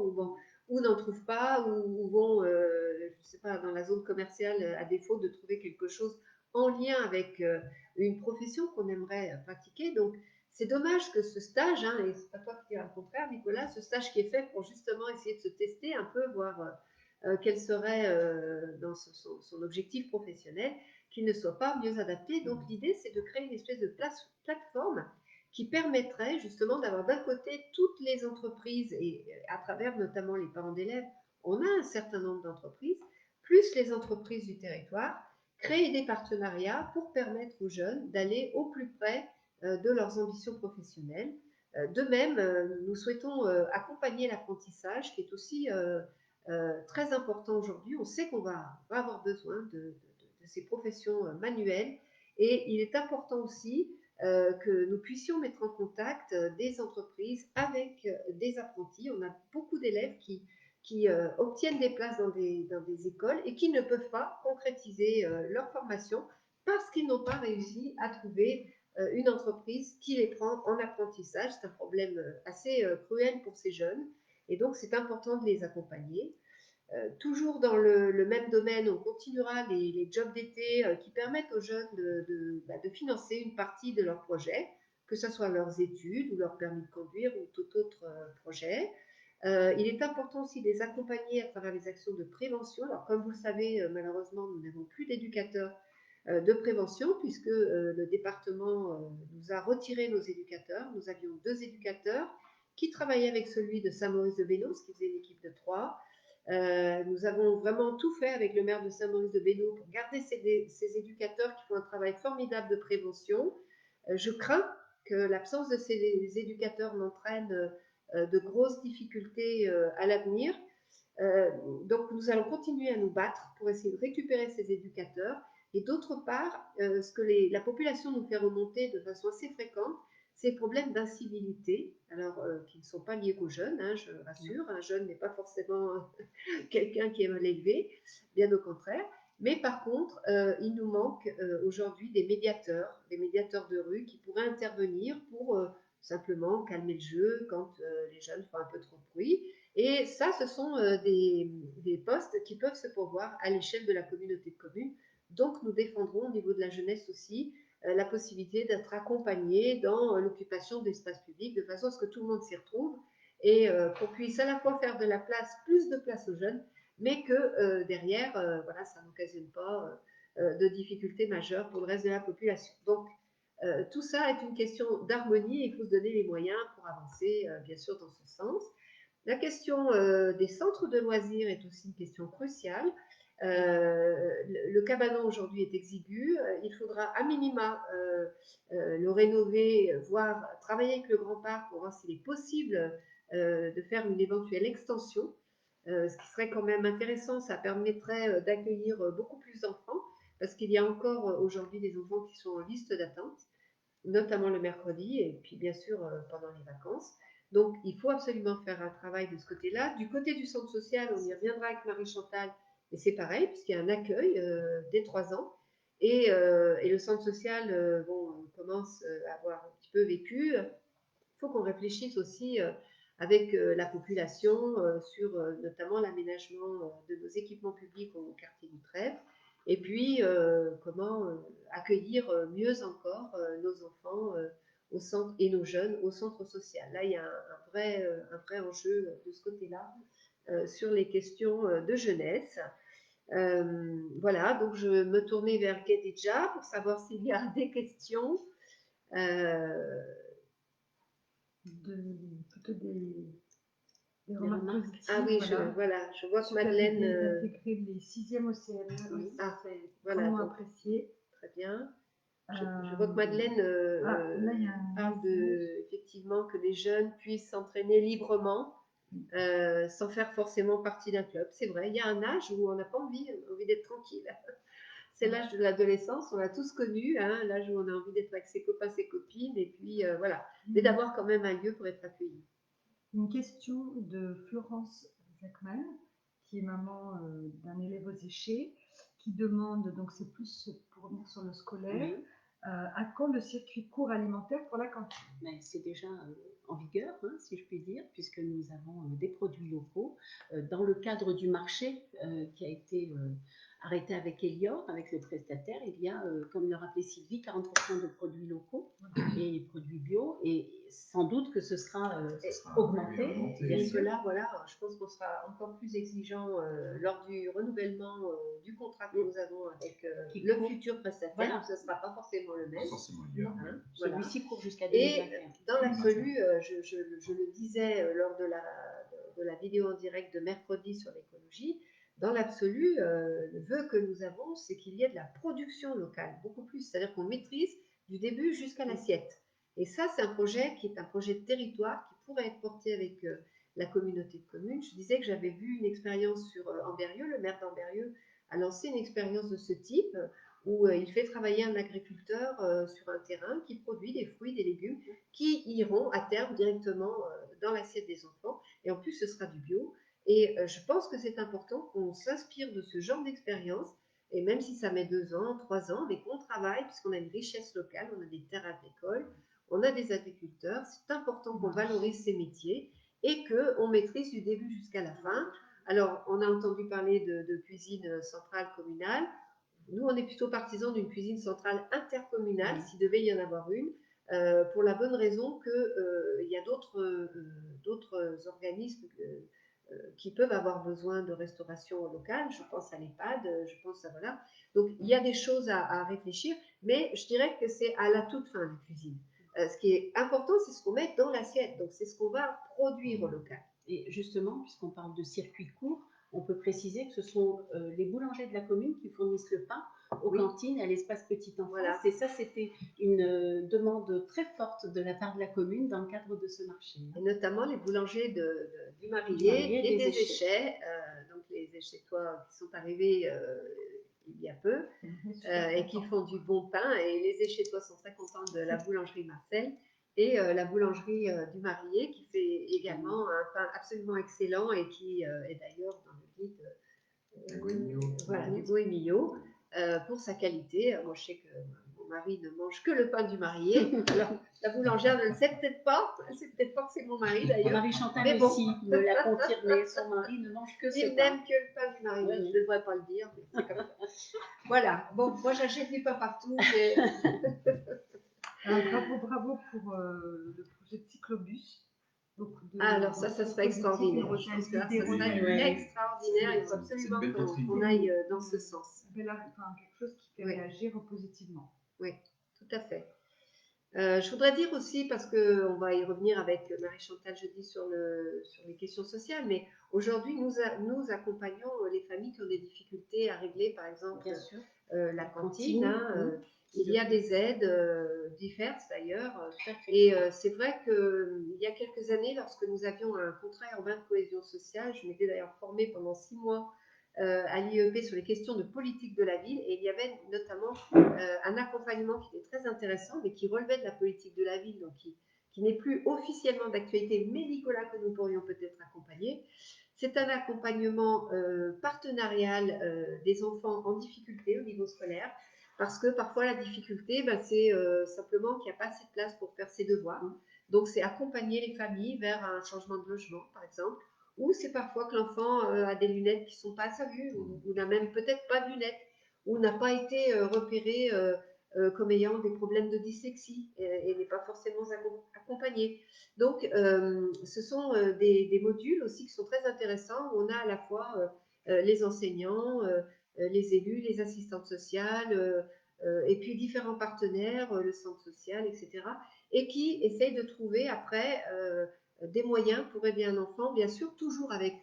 ou n'en trouvent pas, ou vont, je sais pas, dans la zone commerciale à défaut de trouver quelque chose en lien avec une profession qu'on aimerait pratiquer. Donc, c'est dommage que ce stage, hein, et c'est pas toi qui diras le contraire, Nicolas, ce stage qui est fait pour justement essayer de se tester un peu, voir quel serait dans son objectif professionnel, qu'il ne soit pas mieux adapté. Donc l'idée, c'est de créer une espèce de plateforme qui permettrait justement d'avoir d'un côté toutes les entreprises, et à travers notamment les parents d'élèves, on a un certain nombre d'entreprises, plus les entreprises du territoire, créer des partenariats pour permettre aux jeunes d'aller au plus près de leurs ambitions professionnelles. De même, nous souhaitons accompagner l'apprentissage, qui est aussi très important aujourd'hui. On sait qu'on va avoir besoin de ces professions manuelles et il est important aussi que nous puissions mettre en contact des entreprises avec des apprentis. On a beaucoup d'élèves qui obtiennent des places dans des écoles et qui ne peuvent pas concrétiser leur formation parce qu'ils n'ont pas réussi à trouver une entreprise qui les prend en apprentissage. C'est un problème assez cruel pour ces jeunes et donc c'est important de les accompagner. Toujours dans le même domaine, on continuera les jobs d'été qui permettent aux jeunes de financer une partie de leur projet, que ce soit leurs études ou leur permis de conduire ou tout autre projet. Il est important aussi de les accompagner à travers les actions de prévention. Alors, comme vous le savez, malheureusement, nous n'avons plus d'éducateurs de prévention puisque le département nous a retiré nos éducateurs. Nous avions 2 éducateurs qui travaillaient avec celui de Saint-Maurice-de-Bénaud, qui faisait une équipe de 3. Nous avons vraiment tout fait avec le maire de Saint-Maurice-de-Bénaud pour garder ces éducateurs qui font un travail formidable de prévention. Je crains que l'absence de ces éducateurs n'entraîne de grosses difficultés à l'avenir. Donc nous allons continuer à nous battre pour essayer de récupérer ces éducateurs. Et d'autre part, ce que la population nous fait remonter de façon assez fréquente, ces problèmes d'incivilité, alors qui ne sont pas liés qu'aux jeunes, hein, je rassure, un jeune n'est pas forcément quelqu'un qui est mal élevé, bien au contraire. Mais par contre, il nous manque aujourd'hui des médiateurs de rue qui pourraient intervenir pour simplement calmer le jeu quand les jeunes font un peu trop de bruit. Et ça, ce sont des postes qui peuvent se pourvoir à l'échelle de la communauté de communes. Donc, nous défendrons au niveau de la jeunesse aussi la possibilité d'être accompagné dans l'occupation d'espaces publics de façon à ce que tout le monde s'y retrouve et qu'on puisse à la fois faire de la place, plus de place aux jeunes, mais que derrière, voilà, ça n'occasionne pas de difficultés majeures pour le reste de la population. Donc, tout ça est une question d'harmonie et il faut se donner les moyens pour avancer, bien sûr, dans ce sens. La question des centres de loisirs est aussi une question cruciale. Le cabanon aujourd'hui est exigu. Il faudra à minima le rénover, voire travailler avec le Grand Parc pour voir s'il est possible de faire une éventuelle extension. Ce qui serait quand même intéressant, ça permettrait d'accueillir beaucoup plus d'enfants, parce qu'il y a encore aujourd'hui des enfants qui sont en liste d'attente, notamment le mercredi, et puis bien sûr pendant les vacances. Donc il faut absolument faire un travail de ce côté-là. Du côté du centre social, on y reviendra avec Marie-Chantal, mais c'est pareil, puisqu'il y a un accueil dès 3 ans. Et le centre social, bon, on commence à avoir un petit peu vécu. Il faut qu'on réfléchisse aussi avec la population sur notamment l'aménagement de nos équipements publics au quartier du Trèves. Et puis, comment accueillir mieux encore nos enfants au centre et nos jeunes au centre social. Là, il y a un vrai enjeu de ce côté-là sur les questions de jeunesse. Voilà, donc je me tournais vers Khadija pour savoir s'il y a des questions. Plutôt des remarques positives. Ah oui, voilà. je vois que Madeleine. D'intégrer les 6e au CM1, Oui. c'est vraiment apprécié. Très bien. Je vois que Madeleine parle effectivement que les jeunes puissent s'entraîner librement sans faire forcément partie d'un club. C'est vrai, il y a un âge où on n'a pas envie d'être tranquille. C'est l'âge de l'adolescence, on l'a tous connu, hein, l'âge où on a envie d'être avec ses copains, ses copines, et puis voilà, mais d'avoir quand même un lieu pour être accueilli. Une question de Florence Zachman, qui est maman d'un élève aux Échets, qui demande, donc c'est plus pour revenir sur le scolaire, à quand le circuit court alimentaire pour la cantine? C'est déjà en vigueur, hein, si je puis dire, puisque nous avons des produits locaux dans le cadre du marché qui a été arrêté avec Elior, avec le prestataire. Il y a, comme le rappelait Sylvie, 40% de produits locaux et produits bio, et sans doute que ce sera augmenté. Et que là, voilà, je pense qu'on sera encore plus exigeant lors du renouvellement du contrat que nous avons avec le futur prestataire. Voilà. Ce ne sera pas forcément le même. Hein, celui-ci court jusqu'à 2021. Et dans l'absolu, je le disais lors de la vidéo en direct de mercredi sur l'écologie, dans l'absolu, le vœu que nous avons, c'est qu'il y ait de la production locale, beaucoup plus. C'est-à-dire qu'on maîtrise du début jusqu'à l'assiette. Et ça, c'est un projet qui est un projet de territoire qui pourrait être porté avec la communauté de communes. Je disais que j'avais vu une expérience sur Ambérieu. Le maire d'Ambérieu a lancé une expérience de ce type où il fait travailler un agriculteur sur un terrain qui produit des fruits, des légumes qui iront à terme directement dans l'assiette des enfants. Et en plus, ce sera du bio. Et je pense que c'est important qu'on s'inspire de ce genre d'expérience, et même si ça met 2 ans, 3 ans, mais qu'on travaille, puisqu'on a une richesse locale, on a des terres agricoles, on a des agriculteurs, c'est important qu'on valorise ces métiers et qu'on maîtrise du début jusqu'à la fin. Alors, on a entendu parler de cuisine centrale communale. Nous, on est plutôt partisans d'une cuisine centrale intercommunale, s'il devait y en avoir une, pour la bonne raison qu'il y a d'autres organismes qui peuvent avoir besoin de restauration locale. Je pense à l'EHPAD, je pense à voilà. Donc il y a des choses à réfléchir, mais je dirais que c'est à la toute fin de la cuisine. Ce qui est important, c'est ce qu'on met dans l'assiette. Donc c'est ce qu'on va produire au local. Et justement, puisqu'on parle de circuit court, on peut préciser que ce sont les boulangers de la commune qui fournissent le pain aux cantines, à l'espace petite enfance. Voilà. Et ça, c'était une demande très forte de la part de la commune dans le cadre de ce marché. Et notamment les boulangers du Marillier et des Échets, donc les Échetois qui sont arrivés il y a peu et qui font du bon pain. Et les Échetois sont très contents de la boulangerie Marcel et la boulangerie du Marillier qui fait également un pain absolument excellent et qui est d'ailleurs dans le guide du Bohémillot pour sa qualité. Moi, je sais que mon mari ne mange que le pain du Marillier. Alors, la boulangère ne le sait peut-être pas. Elle ne sait peut-être pas que c'est mon mari d'ailleurs. Mon mari Chantal aussi me l'a confirmé. Son mari ne mange que ce pain. Il n'aime que le pain du Marillier. Je ne devrais pas le dire, mais c'est comme ça. Voilà. Bon, moi j'achète du pain partout. Bravo pour le projet de cyclobus. Alors ça serait extraordinaire. Je pense que ça serait extraordinaire. Il faut absolument qu'on aille dans ce sens. Quelque chose qui fait réagir positivement. Oui, tout à fait. Je voudrais dire aussi, parce qu'on va y revenir avec Marie-Chantal jeudi sur les questions sociales, mais aujourd'hui, nous accompagnons les familles qui ont des difficultés à régler, par exemple, la cantine. Il y a des aides diverses d'ailleurs. Et c'est vrai qu'il y a quelques années, lorsque nous avions un contrat urbain de cohésion sociale, je m'étais d'ailleurs formée pendant 6 mois à l'IEP sur les questions de politique de la ville, et il y avait notamment un accompagnement qui était très intéressant, mais qui relevait de la politique de la ville, donc qui n'est plus officiellement d'actualité, mais Nicolas, que nous pourrions peut-être accompagner. C'est un accompagnement partenarial des enfants en difficulté au niveau scolaire, parce que parfois la difficulté, c'est simplement qu'il n'y a pas assez de place pour faire ses devoirs. Donc c'est accompagner les familles vers un changement de logement, par exemple, ou c'est parfois que l'enfant a des lunettes qui ne sont pas à sa vue, ou n'a même peut-être pas de lunettes, ou n'a pas été repéré comme ayant des problèmes de dyslexie et n'est pas forcément accompagné. Donc, ce sont des modules aussi qui sont très intéressants, où on a à la fois les enseignants, les élus, les assistantes sociales, et puis différents partenaires, le centre social, etc., et qui essayent de trouver après des moyens pour aider un enfant, bien sûr, toujours avec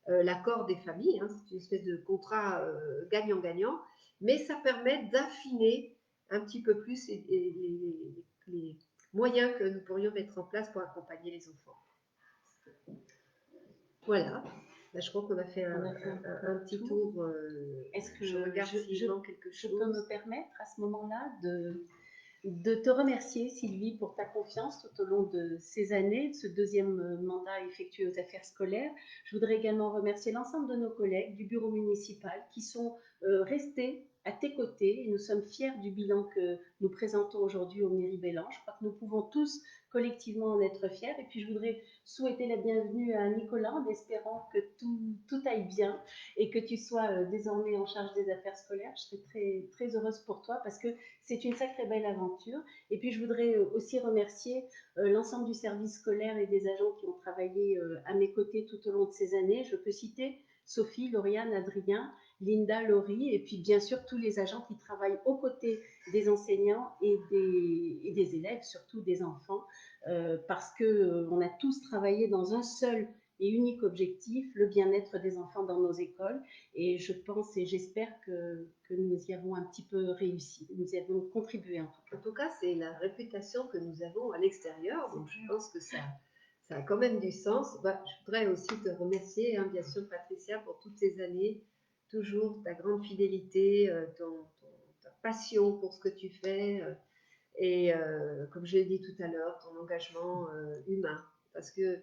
l'accord des familles, hein, c'est une espèce de contrat gagnant-gagnant, mais ça permet d'affiner un petit peu plus les moyens que nous pourrions mettre en place pour accompagner les enfants. Voilà. Là, je crois qu'on a fait un petit tour. Est-ce que je regarde s'il manque quelque chose. Je peux me permettre à ce moment-là de te remercier, Sylvie, pour ta confiance tout au long de ces années, de ce deuxième mandat effectué aux affaires scolaires. Je voudrais également remercier l'ensemble de nos collègues du bureau municipal qui sont restés à tes côtés, et nous sommes fiers du bilan que nous présentons aujourd'hui au Méribélan. Je crois que nous pouvons tous collectivement en être fiers. Et puis je voudrais souhaiter la bienvenue à Nicolas en espérant que tout aille bien et que tu sois désormais en charge des affaires scolaires. Je serais très, très heureuse pour toi parce que c'est une sacrée belle aventure. Et puis je voudrais aussi remercier l'ensemble du service scolaire et des agents qui ont travaillé à mes côtés tout au long de ces années. Je peux citer Sophie, Lauriane, Adrien, Linda, Laurie, et puis bien sûr tous les agents qui travaillent aux côtés des enseignants et des élèves, surtout des enfants, parce qu'on a tous travaillé dans un seul et unique objectif, le bien-être des enfants dans nos écoles. Et je pense et j'espère que nous y avons un petit peu réussi, nous y avons contribué en tout cas. En tout cas, c'est la réputation que nous avons à l'extérieur, donc je pense que ça a quand même du sens. Je voudrais aussi te remercier, hein, bien sûr, Patricia, pour toutes ces années, toujours ta grande fidélité, ta passion pour ce que tu fais, et comme je l'ai dit tout à l'heure, ton engagement humain. Parce que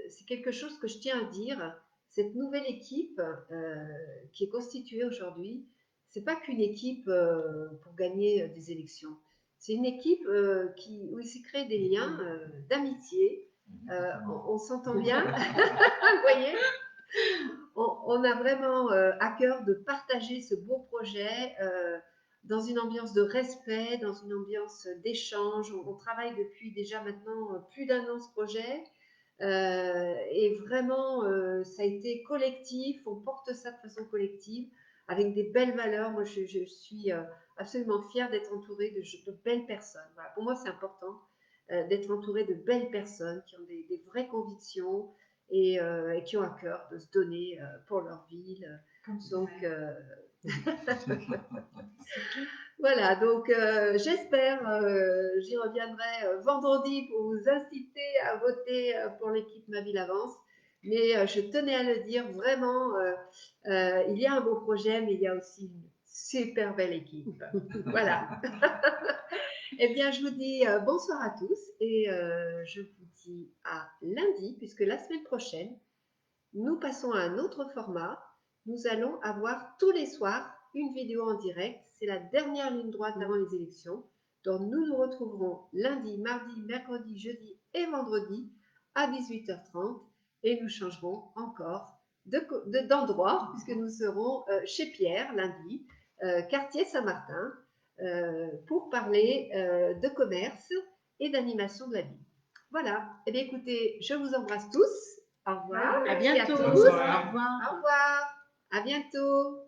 c'est quelque chose que je tiens à dire, cette nouvelle équipe qui est constituée aujourd'hui, c'est pas qu'une équipe pour gagner des élections. C'est une équipe où il s'est créé des liens d'amitié. On s'entend bien, vous voyez. On a vraiment à cœur de partager ce beau projet. dans une ambiance de respect, dans une ambiance d'échange. On travaille depuis déjà maintenant plus d'1 an ce projet. Et vraiment, ça a été collectif, on porte ça de façon collective, avec des belles valeurs. Moi, je suis absolument fière d'être entourée de belles personnes. Voilà. Pour moi, c'est important d'être entourée de belles personnes qui ont des vraies convictions et qui ont à cœur de se donner pour leur ville. Donc, voilà, donc j'espère, j'y reviendrai vendredi pour vous inciter à voter pour l'équipe Ma Ville Avance. Mais je tenais à le dire, vraiment, il y a un beau projet, mais il y a aussi une super belle équipe. Voilà. Eh bien, je vous dis bonsoir à tous et je vous dis à lundi, puisque la semaine prochaine, nous passons à un autre format. Nous allons avoir tous les soirs une vidéo en direct. C'est la dernière ligne droite avant les élections. Donc, nous nous retrouverons lundi, mardi, mercredi, jeudi et vendredi à 18h30 et nous changerons encore d'endroit puisque nous serons chez Pierre lundi, quartier Saint-Martin, pour parler de commerce et d'animation de la ville. Voilà. Eh bien, écoutez, je vous embrasse tous. Au revoir. À bientôt. Au revoir. À bientôt.